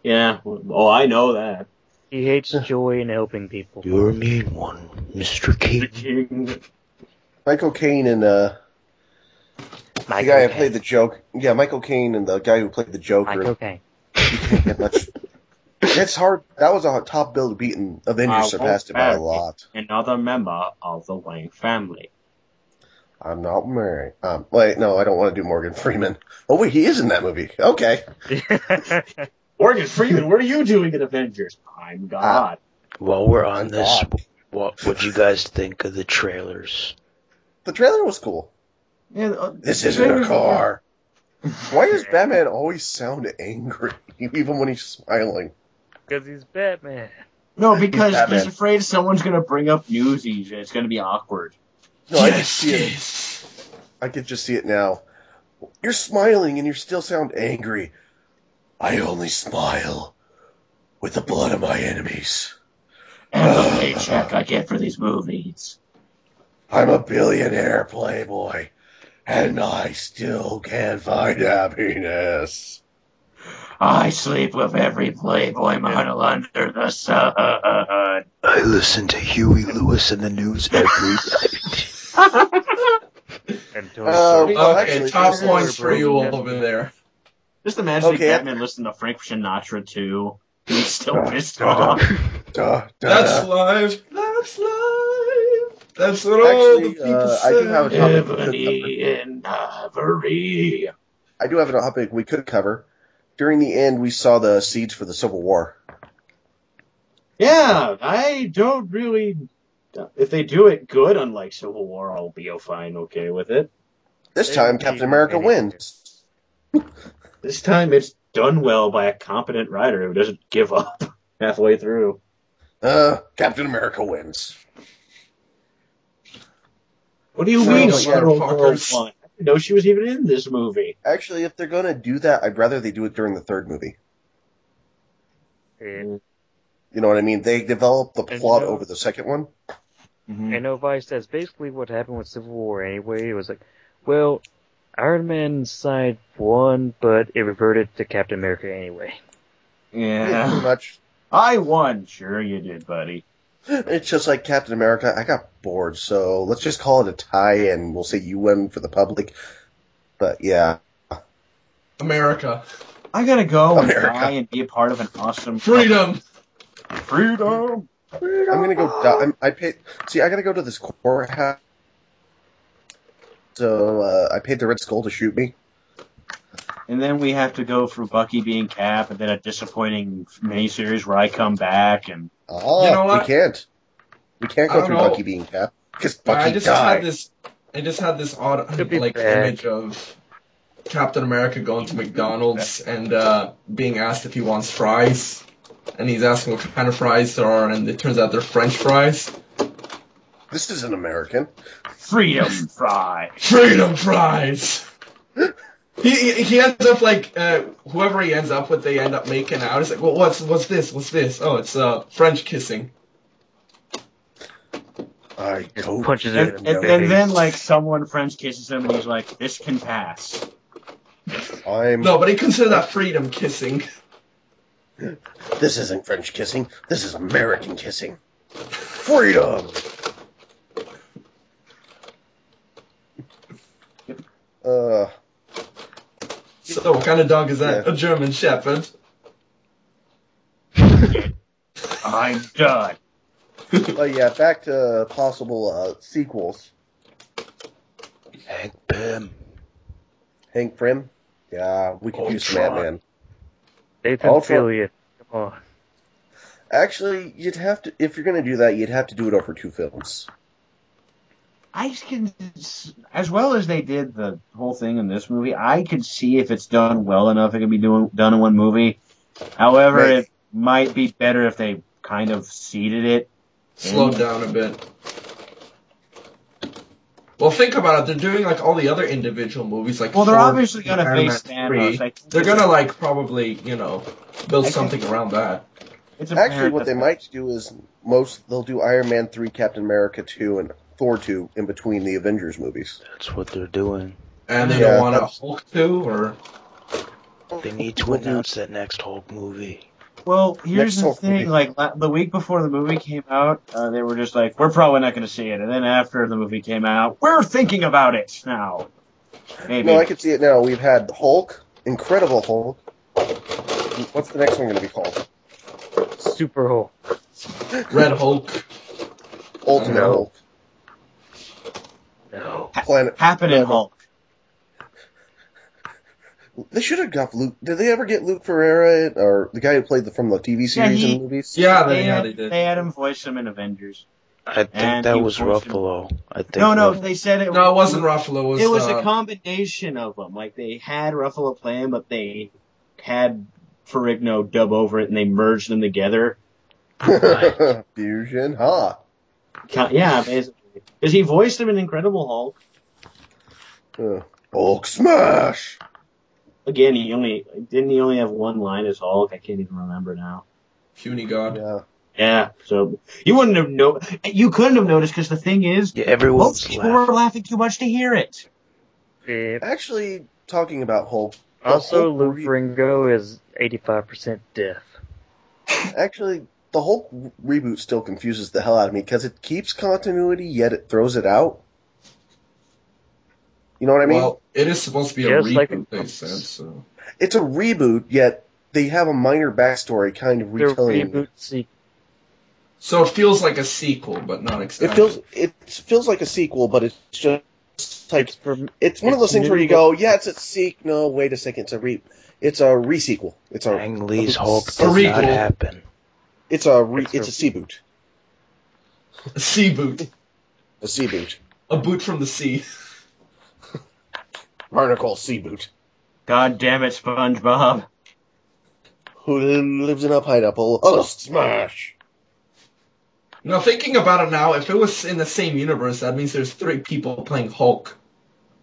Yeah. Oh, I know that. He hates joy in helping people. You're a mean one, Mr. King. The King. Michael Caine and the guy who played the Joker. Yeah, Michael Caine and the guy who played the Joker. Michael Caine. You can't get much. It's hard. That was a top bill to beat, and Avengers surpassed it by a lot. Another member of the Wayne family. I'm not married. Wait, no, I don't want to do Morgan Freeman. Oh, wait, he is in that movie. Okay. Morgan Freeman, what are you doing in Avengers? I'm God. While we're on this, what'd you guys think of the trailers? The trailer was cool. Yeah, This isn't a car. Why does Batman always sound angry, even when he's smiling? Because he's Batman. No, because he's afraid someone's going to bring up Newsies and it's going to be awkward. No, I can see it. I could just see it now. You're smiling and you still sound angry. I only smile with the blood of my enemies. And the paycheck I get for these movies. I'm a billionaire playboy, and I still can't find happiness. I sleep with every playboy model under the sun. I listen to Huey Lewis in the news every night. Okay, top points for you over there. Just imagine if Batman listened to Frank Sinatra too. He's still pissed off. That's live. That's live. That's what all the people say. I do have a topic Ebony and Ivory. I do have a topic we could cover. During the end, we saw the seeds for the Civil War. Yeah, I don't really... If they do it good, unlike Civil War, I'll be fine okay with it. This time, Captain America wins. This time, it's done well by a competent writer who doesn't give up halfway through. Captain America wins. What do you mean, Scarlet Witch? I didn't know she was even in this movie. Actually, if they're going to do that, I'd rather they do it during the third movie. Yeah. You know what I mean? They develop the plot over the second one. Mm-hmm. I know Vice, that's basically what happened with Civil War anyway. It was like, well, Iron Man side won, but it reverted to Captain America anyway. Yeah. Pretty much. I won. Sure you did, buddy. It's just like Captain America. I got bored, so let's just call it a tie, and we'll say you win for the public. But, yeah. America. I gotta go and die and be a part of an awesome... Freedom! Freedom! I'm gonna go die. I gotta go to this courthouse. So, I paid the Red Skull to shoot me. And then we have to go through Bucky being Cap, and then a disappointing miniseries where I come back, and... Oh, you know what? We can't. We can't go through Bucky being Cap, because Bucky died. I just had this odd, image of Captain America going to McDonald's and being asked if he wants fries. And he's asking what kind of fries there are, and it turns out they're French fries. This isn't American. Freedom fries. Freedom fries! He ends up like, whoever he ends up with, they end up making out. It's like, well, what's this? What's this? Oh, it's French kissing. Punches it. And then, like, someone French kisses him, and he's like, this can pass. No, but he considered that freedom kissing. This isn't French kissing. This is American kissing. Freedom! Uh. So what kind of dog is that? Yeah. A German Shepherd. I'm done. But yeah, back to possible sequels. Hank Pym. Hank Pym? Yeah, we could use some Ant-Man. Nathan Fillion. Come on. Actually, you'd have to, if you're going to do that, you'd have to do it over 2 films. I can, as well as they did the whole thing in this movie, I could see if it's done well enough, it could be done in one movie. However, it might be better if they kind of seeded it. Slowed down a bit. Well, think about it. They're doing like all the other individual movies, like. Well, they're obviously going to face Thanos. They're going to like probably, build something around that. Actually, what they might do is they'll do Iron Man 3, Captain America 2, and Thor 2 in between the Avengers movies. That's what they're doing. And they don't want a Hulk 2, or they need to announce that next Hulk movie. Well, here's the thing, like, the week before the movie came out, they were just like, we're probably not going to see it. And then after the movie came out, we're thinking about it now. Maybe. No, I can see it now. We've had Hulk, Incredible Hulk. What's the next one going to be called? Super Hulk. Red Hulk. Ultimate Hulk. No. Happening Hulk. They should have got Luke. Did they ever get Luke Ferreira, or the guy who played from the TV series and the movies? Yeah, they did. They had him voice him in Avengers. I think that was Ruffalo. No, they said it. No, it wasn't Ruffalo. It was a combination of them. Like, they had Ruffalo play him, but they had Ferrigno dub over it, and they merged them together. Fusion, huh? Yeah, basically. Because he voiced him in Incredible Hulk. Hulk smash! Again, he only have one line as Hulk? I can't even remember now. Puny God. Yeah. Yeah, so you wouldn't have you couldn't have noticed, because the thing is, most people were laughing too much to hear it. Actually, talking about Hulk. Also, Lou Ferrigno is 85% deaf. Actually, the Hulk reboot still confuses the hell out of me, because it keeps continuity, yet it throws it out. You know what I mean? Well, it is supposed to be a reboot, they said, so. It's a reboot, yet they have a minor backstory kind of retelling. Reboot sequel. So it feels like a sequel, but not exactly. It feels like a sequel, but it's just like it's one of those things where you go, yeah, it's a sequel. No, wait a second, it's a re-sequel. It's a Ang Lee's Hulk does not happen. It's a C-boot. A C-boot. A C-boot. A boot from the sea. Barnacle C-boot. God damn it, SpongeBob. Who lives in a pineapple? Oh, smash! Now, thinking about it now, if it was in the same universe, that means there's 3 people playing Hulk.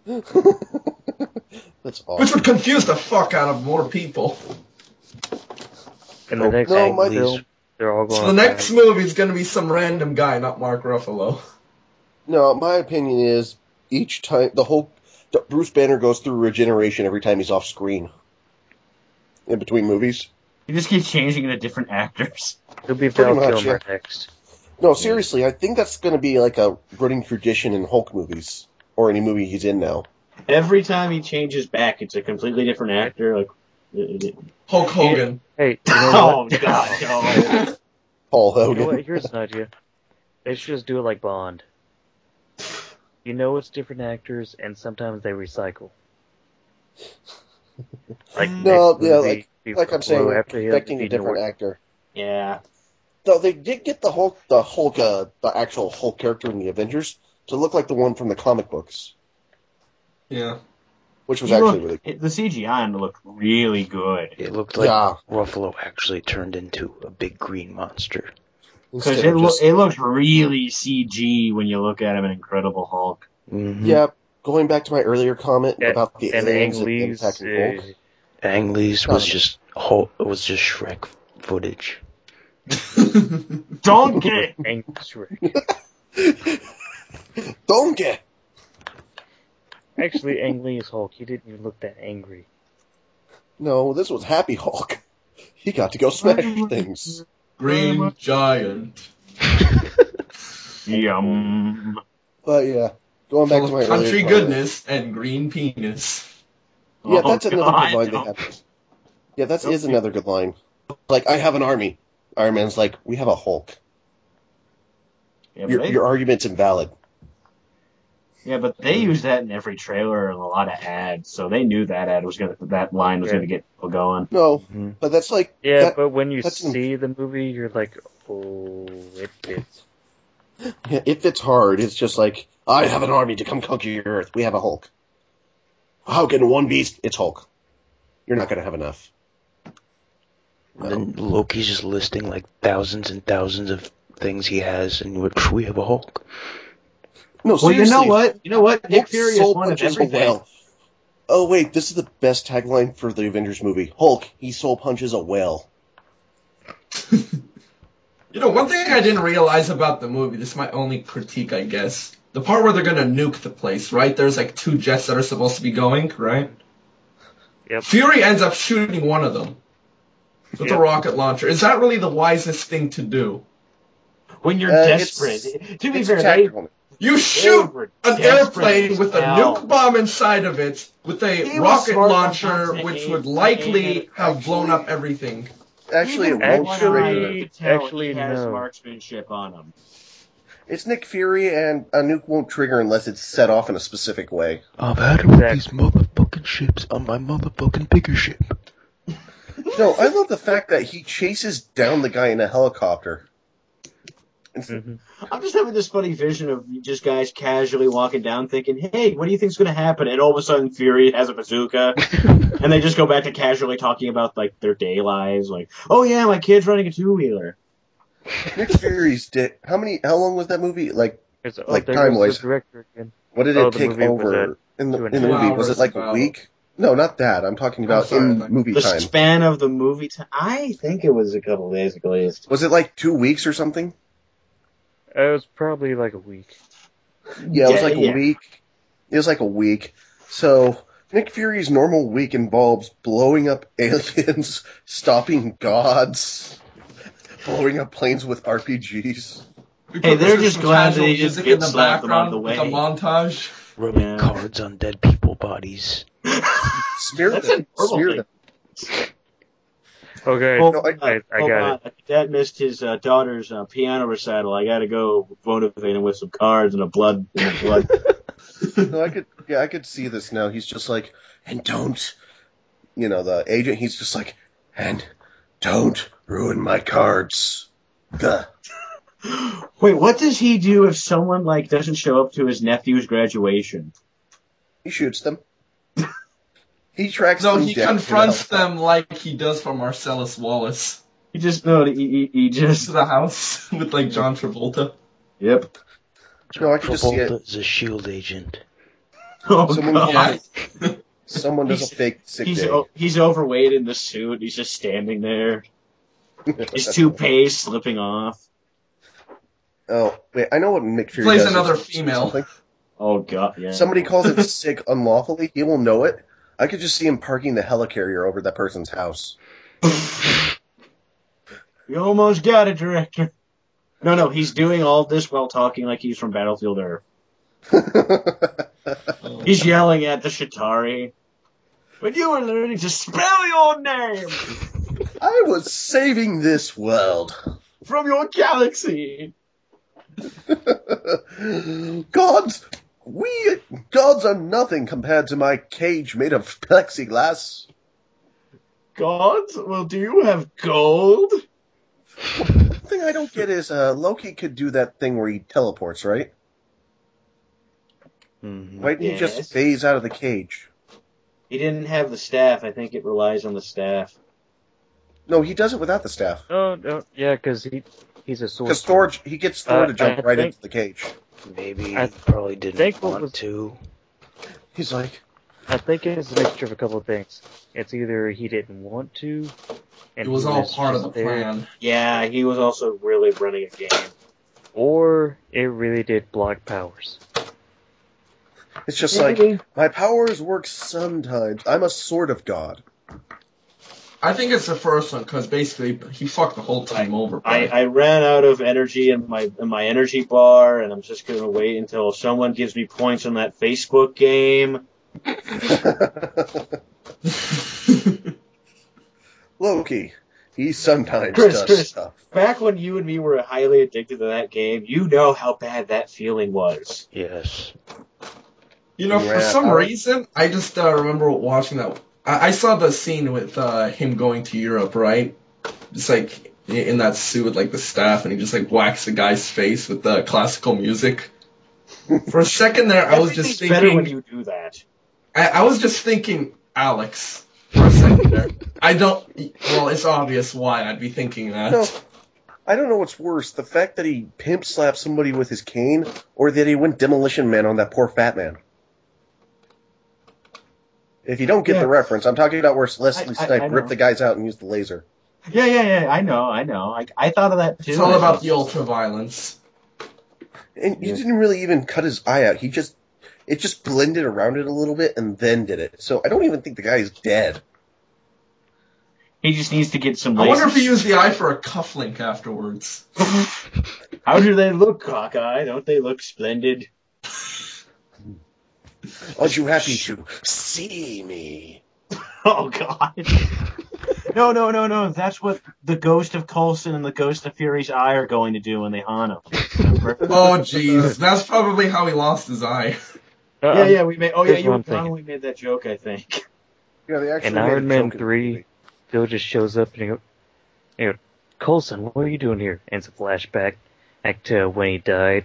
That's awesome. Which would confuse the fuck out of more people. In the next film, they're all going. So the next movie is going to be some random guy, not Mark Ruffalo. No, my opinion is each time Bruce Banner goes through regeneration every time he's off screen. In between movies. He just keeps changing into different actors. He'll be Val Kilmer next. No, seriously, I think that's going to be like a running tradition in Hulk movies. Or any movie he's in now. Every time he changes back, it's a completely different actor. Like Hulk Hogan. Hey, you know what? God, no. Paul Hogan. You know what? Here's an idea. They should just do it like Bond. You know it's different actors, and sometimes they recycle. Like like I'm saying, expecting a different actor. Yeah. No, they did get the actual Hulk character in the Avengers to look like the one from the comic books. Yeah. Which was actually really cool. The CGI on it looked really good. It looked like Ruffalo actually turned into a big green monster. Because it looked really CG when you look at him in Incredible Hulk. Mm-hmm. Yeah, going back to my earlier comment about the aliens and attacking Hulk. Ang Lee's was just Shrek footage. Donkey! Shrek. Donkey! Actually, Ang Lee's Hulk, he didn't even look that angry. No, this was Happy Hulk. He got to go smash things. Green Giant. Yum. But yeah, Going back to my country goodness and green penis. Yeah, that's another good line they have. Yeah, that is another good line. Like, I have an army. Iron Man's like, we have a Hulk. Yeah, your argument's invalid. Yeah, but they use that in every trailer and a lot of ads, so they knew that line was gonna get people going. No, but that's like but when you see the movie, you're like, oh, it fits. Yeah, it fits hard. It's just like, I have an army to come conquer your Earth. We have a Hulk. How can one beast? It's Hulk. You're not gonna have enough. No. Then Loki's just listing like thousands and thousands of things he has, and we have a Hulk. No, seriously. Well, you know what? Nick Fury is one of everything. Oh wait, this is the best tagline for the Avengers movie. Hulk, he soul punches a whale. You know, one thing I didn't realize about the movie, this is my only critique, I guess. The part where they're gonna nuke the place, right? There's like 2 jets that are supposed to be going, right? Yep. Fury ends up shooting one of them with a rocket launcher. Is that really the wisest thing to do? When you're desperate. To be fair, you shoot an airplane with a nuke bomb inside of it with a rocket launcher, which would likely have blown up everything. Actually, it won't trigger. Actually, he has marksmanship on him. It's Nick Fury, and a nuke won't trigger unless it's set off in a specific way. I've had all these motherfucking ships on my motherfucking bigger ship. No, I love the fact that he chases down the guy in a helicopter. I'm just having this funny vision of just guys casually walking down thinking, hey, what do you think's going to happen? And all of a sudden Fury has a bazooka. And they just go back to casually talking about like their day lives. Like, oh yeah, my kid's running a 2-wheeler. Nick Fury's dick. How long was that movie? Like time-wise. What did it take over in the movie? Was it like a week? No, not that. I'm talking about in movie time. The span of the movie time? I think it was a couple of days at least. Was it like 2 weeks or something? It was probably like a week. Yeah, it was like a week. It was like a week. So, Nick Fury's normal week involves blowing up aliens, stopping gods, blowing up planes with RPGs. Hey, they're just glad they just get slapped them on the way. A montage. Rubbing cards on dead people bodies. Smear them. Okay, I got it. Dad missed his daughter's piano recital. I gotta go motivate him with some cards and blood. No, I could see this now. He's just like, and don't, the agent. He's just like, and don't ruin my cards. Gah. Wait, what does he do if someone doesn't show up to his nephew's graduation? He shoots them. He tracks them. No, he confronts them like he does for Marcellus Wallace. He just to the house with John Travolta. Yep. No, I can just see it. Is a SHIELD agent. Oh, God. Someone does a fake sick day. He's overweight in the suit. He's just standing there. His toupee slipping off. Oh, wait, I know what Nick Fury plays does. Another female. Oh, God, yeah. Somebody calls it sick unlawfully, he will know it. I could just see him parking the helicarrier over that person's house. You almost got it, director. No, he's doing all this while talking like he's from Battlefield Earth. He's yelling at the Chitauri. But you were learning to spell your name! I was saving this world. From your galaxy! Gods are nothing compared to my cage made of plexiglass. Gods? Well, do you have gold? The thing I don't get is Loki could do that thing where he teleports, right? Mm-hmm. Why didn't he just phase out of the cage? He didn't have the staff. I think it relies on the staff. No, he does it without the staff. Oh, no, yeah, because he's a sorcerer. Because he gets Thor to jump right into the cage. Maybe he probably didn't want to. He's like... I think it's a mixture of a couple of things. It's either he didn't want to... and it was all part of the plan. Yeah, he was also really running a game. Or it really did block powers. It's just like, my powers work sometimes. I'm a sort of god. I think it's the first one because basically he fucked the whole time over. I ran out of energy in my energy bar, and I'm just gonna wait until someone gives me points on that Facebook game. Loki, he sometimes does stuff. Back when you and me were highly addicted to that game, you know how bad that feeling was. Yes. You know, for some reason, I just remember watching that. I saw the scene with him going to Europe, right? Just like in that suit with like the staff, and he just like whacks the guy's face with the classical music. For a second there, I was just thinking. Better when you do that. I was just thinking Alex for a second there. Well, it's obvious why I'd be thinking that. No, I don't know what's worse: the fact that he pimp slapped somebody with his cane, or that he went Demolition Man on that poor fat man. If you don't get the reference, I'm talking about where Leslie Snipes ripped the guys out and used the laser. Yeah. I know. I thought of that too. It's all about the ultra-violence. And you didn't really even cut his eye out. It just blended around it a little bit and then did it. So I don't even think the guy is dead. He just needs to get some lasers. I wonder if he used the eye for a cufflink afterwards. How do they look, Hawkeye? Don't they look splendid? Aren't you happy to see me? Oh, God. No. That's what the ghost of Coulson and the ghost of Fury's eye are going to do when they haunt him. Oh, jeez. That's probably how he lost his eye. Yeah, we made... Oh, yeah, you and Connolly made that joke, I think. Yeah, they actually in Iron Man 3, Phil just shows up and he goes, Coulson, what are you doing here? And it's a flashback back to when he died.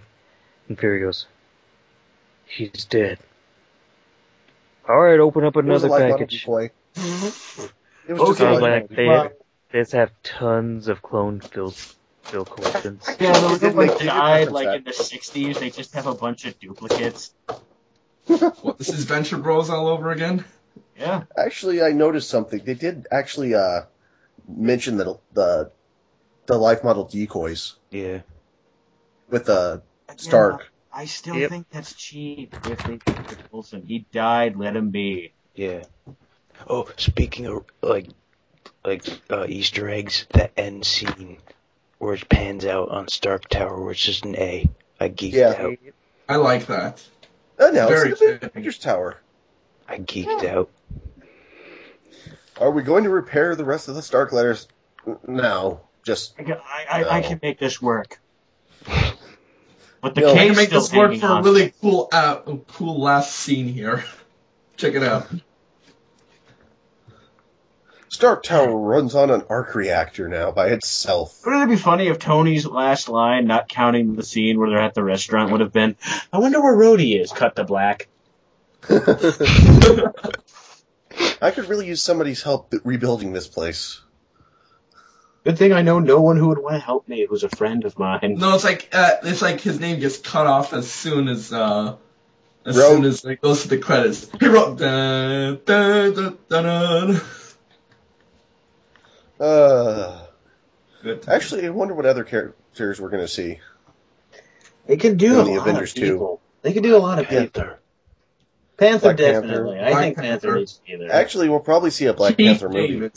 And Fury goes, he's dead. Alright, open up another package. It was they just have tons of clone Phil Coulsons. Yeah, they died like in the 60s. They just have a bunch of duplicates. What, this is Venture Bros all over again? Yeah. Actually, I noticed something. They did actually mention the life model decoys. Yeah. With Stark. I still think that's cheap. If they did Coulson, he died. Let him be. Yeah. Oh, speaking of like Easter eggs, that end scene where it pans out on Stark Tower, where it's just an A. I geeked out. I like that. No, it's the Avengers Tower. I geeked out. Are we going to repair the rest of the Stark letters? No, just. I can make this work. But the I can make this work for a really cool last scene here. Check it out. Stark Tower runs on an arc reactor now by itself. Wouldn't it be funny if Tony's last line, not counting the scene where they're at the restaurant, would have been, I wonder where Rhodey is, cut to black. I could really use somebody's help rebuilding this place. Good thing I know no one who would want to help me who's a friend of mine. No, it's like his name gets cut off as soon as soon as it goes to the credits. He wrote dun, dun, dun, dun, dun. Actually, I wonder what other characters we're going to see. They can do a the lot Avengers of people. They can do a lot of people. Panther definitely. I think Panther needs to be there. Actually, we'll probably see a Black Panther movie.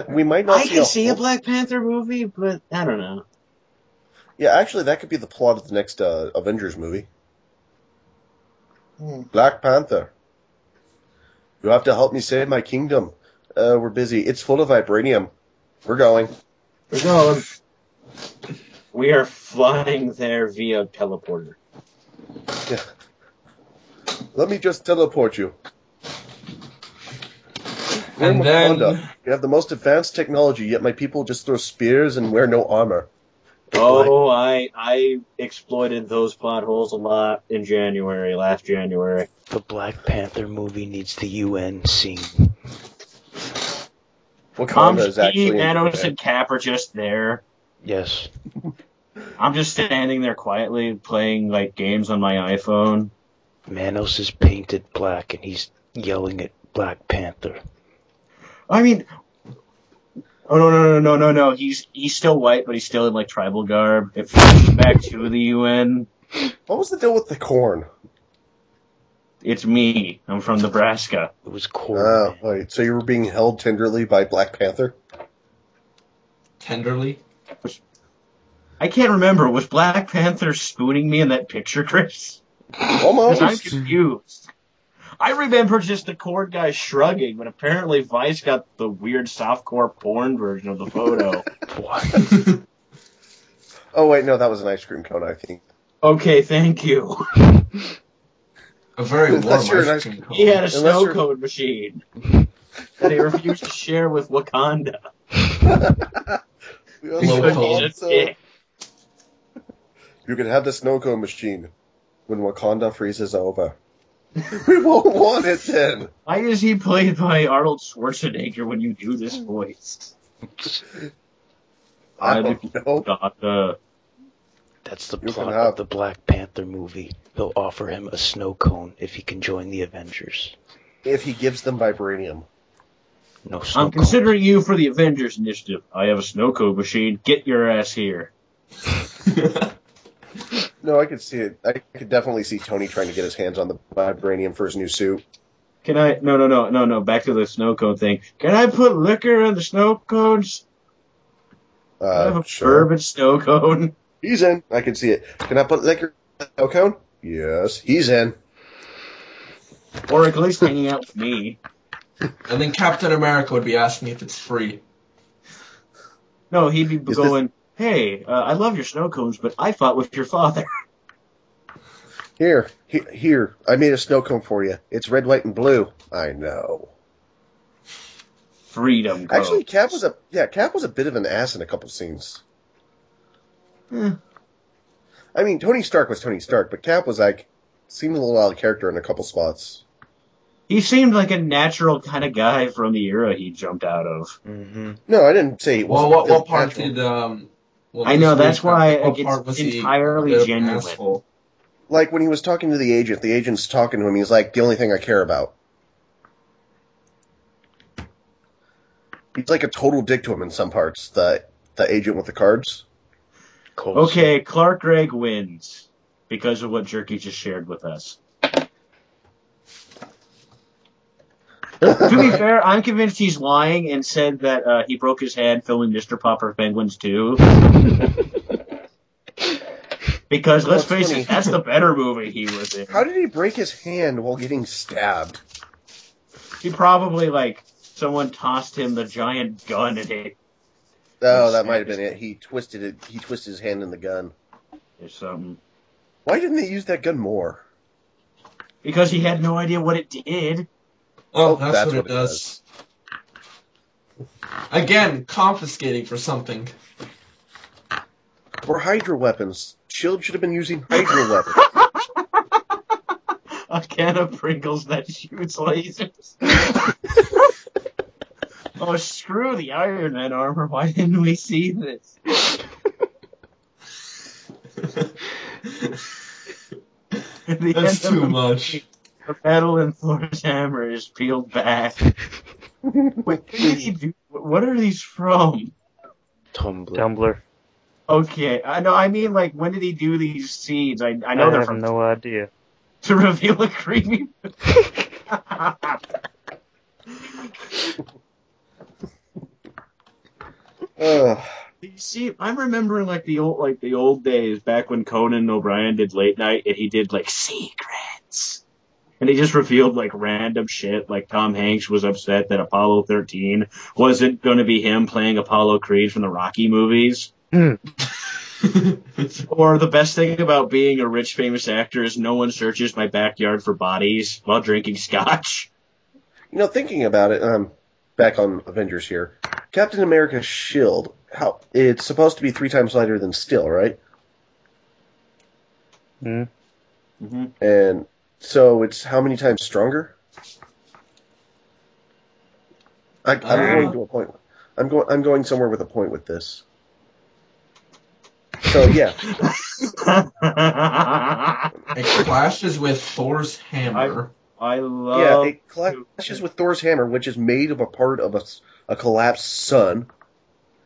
We might not. I can see a Black Panther movie, but I don't know. Yeah, actually, that could be the plot of the next Avengers movie. Black Panther. You have to help me save my kingdom. We're busy. It's full of vibranium. We're going. We're going. We are flying there via teleporter. Yeah. Let me just teleport you. And then you have the most advanced technology, yet my people just throw spears and wear no armor. Oh, I exploited those plot holes a lot in last January. The Black Panther movie needs the UN scene. Steve, Thanos, and Cap are just there. Yes. I'm just standing there quietly playing like games on my iPhone. Manos is painted black and he's yelling at Black Panther. I mean, oh no! He's still white, but he's still in like tribal garb. It flashes back to the UN. What was the deal with the corn? It's me. I'm from Nebraska. It was cool. Oh, wait. So you were being held tenderly by Black Panther? Tenderly? I can't remember. Was Black Panther spooning me in that picture, Chris? Almost. I'm confused. I remember just the cord guy shrugging, but apparently Vice got the weird softcore porn version of the photo. What? Oh, wait, no, that was an ice cream cone, I think. Okay, thank you. A very warm Unless you're ice cream cone. He had a snow cone machine that he refused to share with Wakanda. Low cone. You can have the snow cone machine when Wakanda freezes over. We won't want it then. Why is he played by Arnold Schwarzenegger when you do this voice? I don't know. That's the plot of the Black Panther movie. They'll offer him a snow cone if he can join the Avengers. If he gives them vibranium. No snow I'm considering you for the Avengers initiative. I have a snow cone machine. Get your ass here. No, I could see it. I could definitely see Tony trying to get his hands on the vibranium for his new suit. Can I? No. Back to the snow cone thing. Can I put liquor in the snow cones? I have a bourbon snow cone. He's in. I can see it. Can I put liquor in the snow cone? Yes, he's in. Or at least hanging out with me. And then Captain America would be asking if it's free. No, he'd be going, hey, I love your snow cones, but I fought with your father. Here, I made a snow cone for you. It's red, white, and blue. I know. Freedom cones. Actually, Cap was a bit of an ass in a couple scenes. I mean, Tony Stark was Tony Stark, but Cap was seemed a little out of character in a couple spots. He seemed like a natural kind of guy from the era he jumped out of. Mm-hmm. No, I didn't say it was. Well, what part did I know, that's why it's entirely genuine. Like, when he was talking to the agent's talking to him, he's like, the only thing I care about. He's like a total dick to him in some parts, the agent with the cards. Coulson. Okay, Clark Gregg wins because of what Jerky just shared with us. To be fair, I'm convinced he's lying and said that he broke his hand filming Mr. Popper Penguins 2. Because, let's face it, that's the better movie he was in. How did he break his hand while getting stabbed? He probably, someone tossed him the giant gun and it... Oh, that might have been it. He twisted his hand in the gun. Or something. Why didn't they use that gun more? Because he had no idea what it did. Oh, that's what it does. Again, confiscating for something. Or Hydra weapons. S.H.I.E.L.D. should have been using Hydra weapons. A can of Pringles that shoots lasers. Oh, screw the Iron Man armor. Why didn't we see this? That's too much. The metal in Thor's hammer is peeled back. Wait, what did he do? What are these from? Tumblr. Okay, I know. I mean, when did he do these seeds? I know they're from. I have no idea. To reveal a creamy. You see, I'm remembering the old days back when Conan O'Brien did late night and he did secrets. And he just revealed random shit, like Tom Hanks was upset that Apollo 13 wasn't going to be him playing Apollo Creed from the Rocky movies. Or the best thing about being a rich famous actor is no one searches my backyard for bodies while drinking scotch. Thinking about it, back on Avengers here, Captain America's S.H.I.E.L.D., it's supposed to be 3 times lighter than Steel, right? Mm-hmm. And so it's how many times stronger? I'm going to a point. I'm going somewhere with a point with this. So yeah, it clashes with Thor's hammer. I love. Yeah, it clashes with Thor's hammer, which is made of a part of a collapsed sun,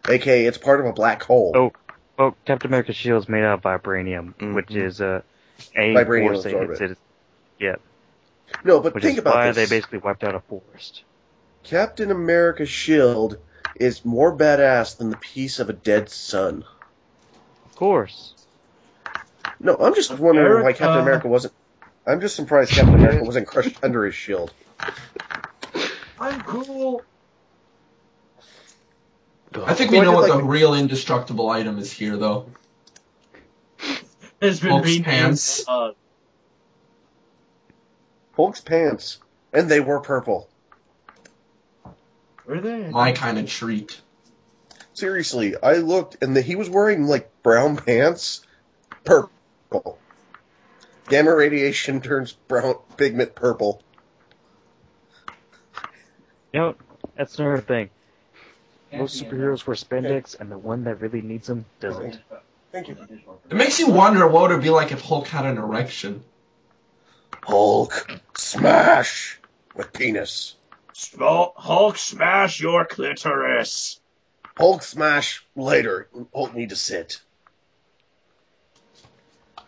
aka it's part of a black hole. Oh, Captain America's shield is made out of vibranium, which is vibranium absorbent. Yeah. No, but Which think is about why this. they basically wiped out a forest. Captain America's shield is more badass than the piece of a dead sun. Of course. No, I'm just wondering why Captain America wasn't... I'm just surprised Captain America wasn't crushed under his shield. I'm cool. I think we know what the real indestructible item is here, though. It's been Hulk's renamed, pants. Hulk's pants. And they were purple. Were they? My kind of treat. Seriously, I looked, and he was wearing, like, brown pants. Purple. Gamma radiation turns brown pigment purple. You know, that's another thing. Most superheroes wear spandex, and the one that really needs them doesn't. Thank you. It makes you wonder what it would be like if Hulk had an erection. Hulk smash with penis. Hulk smash your clitoris. Hulk smash later. Hulk need to sit.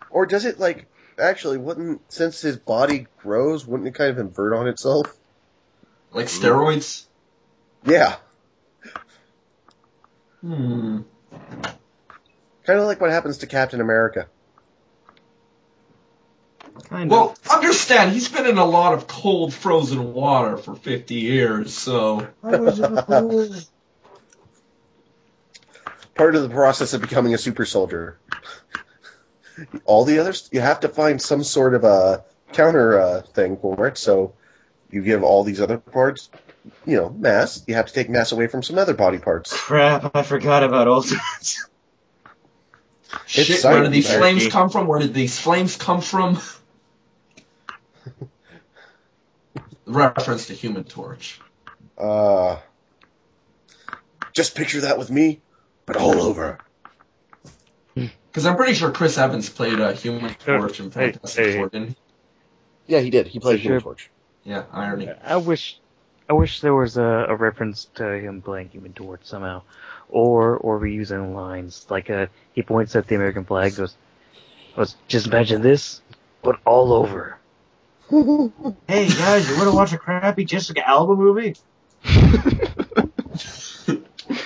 Or does it, like, actually, since his body grows, wouldn't it kind of invert on itself? Like steroids? Yeah. Hmm. Kind of like what happens to Captain America. Well, understand, he's been in a lot of cold, frozen water for 50 years, so... I was in the pool. Part of the process of becoming a super soldier. All the others, you have to find some sort of a counter thing for it, so you give all these other parts, mass. You have to take mass away from some other body parts. Crap, I forgot about Ultimates. Shit, where did these flames come from? Where did these flames come from? Reference to Human Torch. Just picture that with me, but all over. Because I'm pretty sure Chris Evans played Human Torch in Fantastic Four, didn't he? Yeah, he did. He played Human Torch. Yeah, irony. I wish there was a reference to him playing Human Torch somehow, or reusing lines like he points at the American flag, goes, "Just imagine this, but all over." Hey guys, you want to watch a crappy Jessica Alba movie?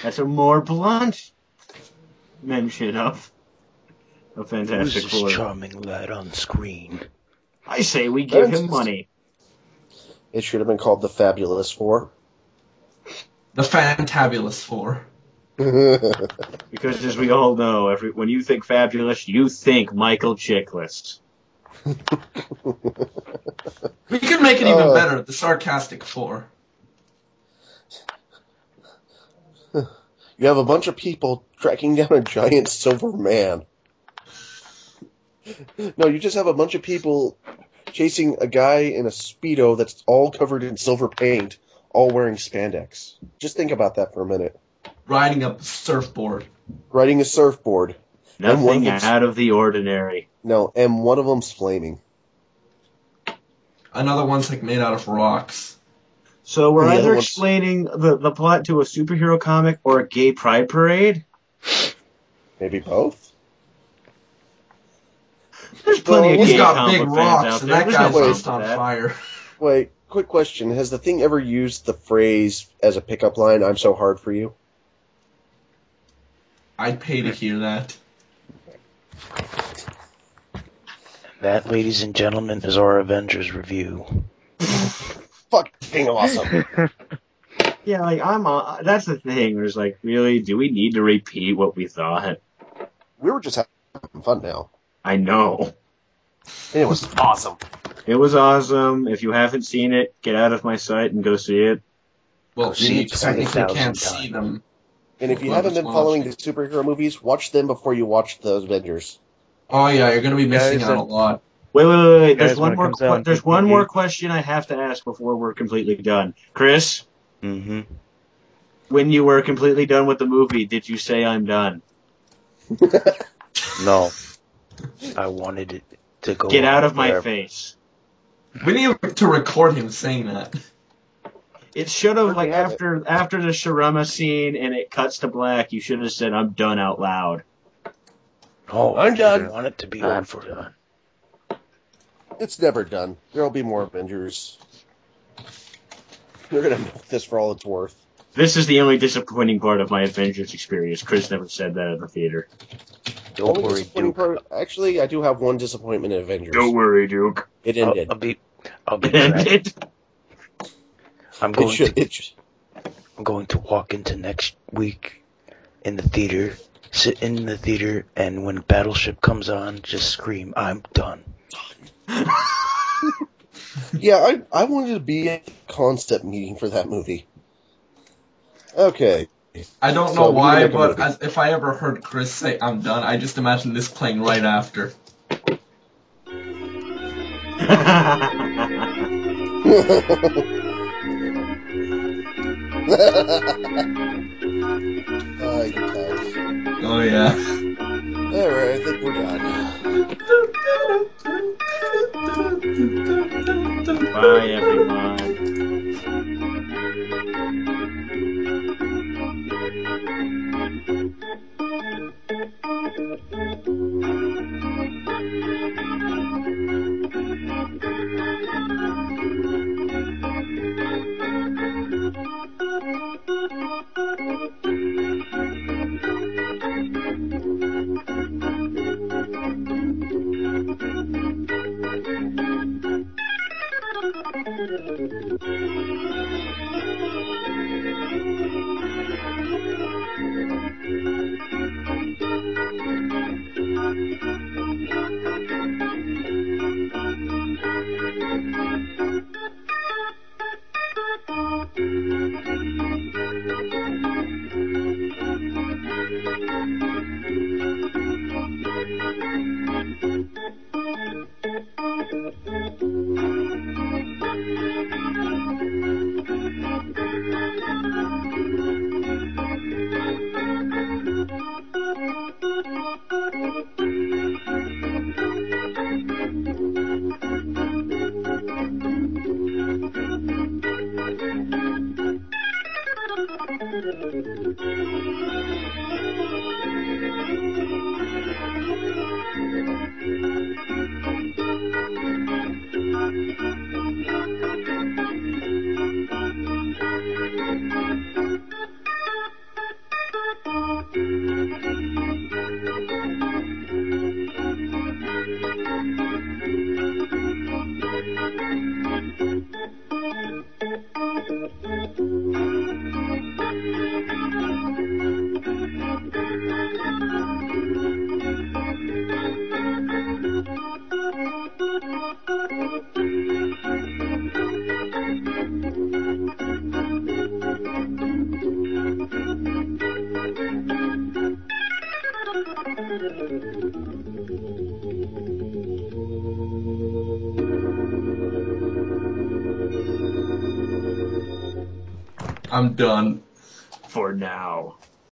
That's a more blunt mention of a Fantastic Who's Four. this charming lad on screen? I say we give him money. It should have been called the Fabulous Four. The Fantabulous Four. Because as we all know, when you think fabulous, you think Michael Chiklis. We could make it even better, the Sarcastic Four. You have a bunch of people tracking down a giant silver man. No, you just have a bunch of people chasing a guy in a Speedo that's all covered in silver paint, all wearing spandex. Just think about that for a minute. Riding a surfboard. Riding a surfboard. Nothing out of the ordinary. No, and one of them's flaming. Another one's like made out of rocks. So we're either explaining the plot to a superhero comic or a gay pride parade? Maybe both? There's plenty of he's gay got comic big fans rocks, out and there. that There's guy's no just on fire. Wait, quick question. Has the Thing ever used the phrase as a pickup line, "I'm so hard for you"? I'd pay to hear that. That, ladies and gentlemen, is our Avengers review. Fucking awesome. Yeah, like that's the thing. There's like, really, do we need to repeat what we thought? We were just having fun now. I know. It was awesome. It was awesome. If you haven't seen it, get out of my sight and go see it. Well, see you technically can't see them. And if you haven't been following the superhero movies, watch them before you watch the Avengers. Oh yeah, you're gonna be missing out a lot. Wait. There's Guys, one more question I have to ask before we're completely done. Chris? Mm-hmm. When you were completely done with the movie, did you say I'm done? No. I wanted it to go. Get out of forever. my face. We need to record him saying that. It should have, like, after the Sharama scene and it cuts to black, you should have said, "I'm done" out loud. Oh, I'm done. I want it to be on forever. It's never done. There'll be more Avengers. They're gonna milk this for all it's worth. This is the only disappointing part of my Avengers experience. Chris never said that at the theater. Don't worry, Duke. Actually, I do have one disappointment in Avengers. Don't worry, Duke. It ended. I'll be It I'm going to walk into next week in the theater, sit in the theater, and when Battleship comes on, just scream, "I'm done." Yeah, I wanted to be at the concept meeting for that movie. Okay. I don't know why, but if I ever heard Chris say "I'm done," I just imagine this playing right after. Oh yeah. Alright, I think we're done. Bye, everyone. I'm done. For now.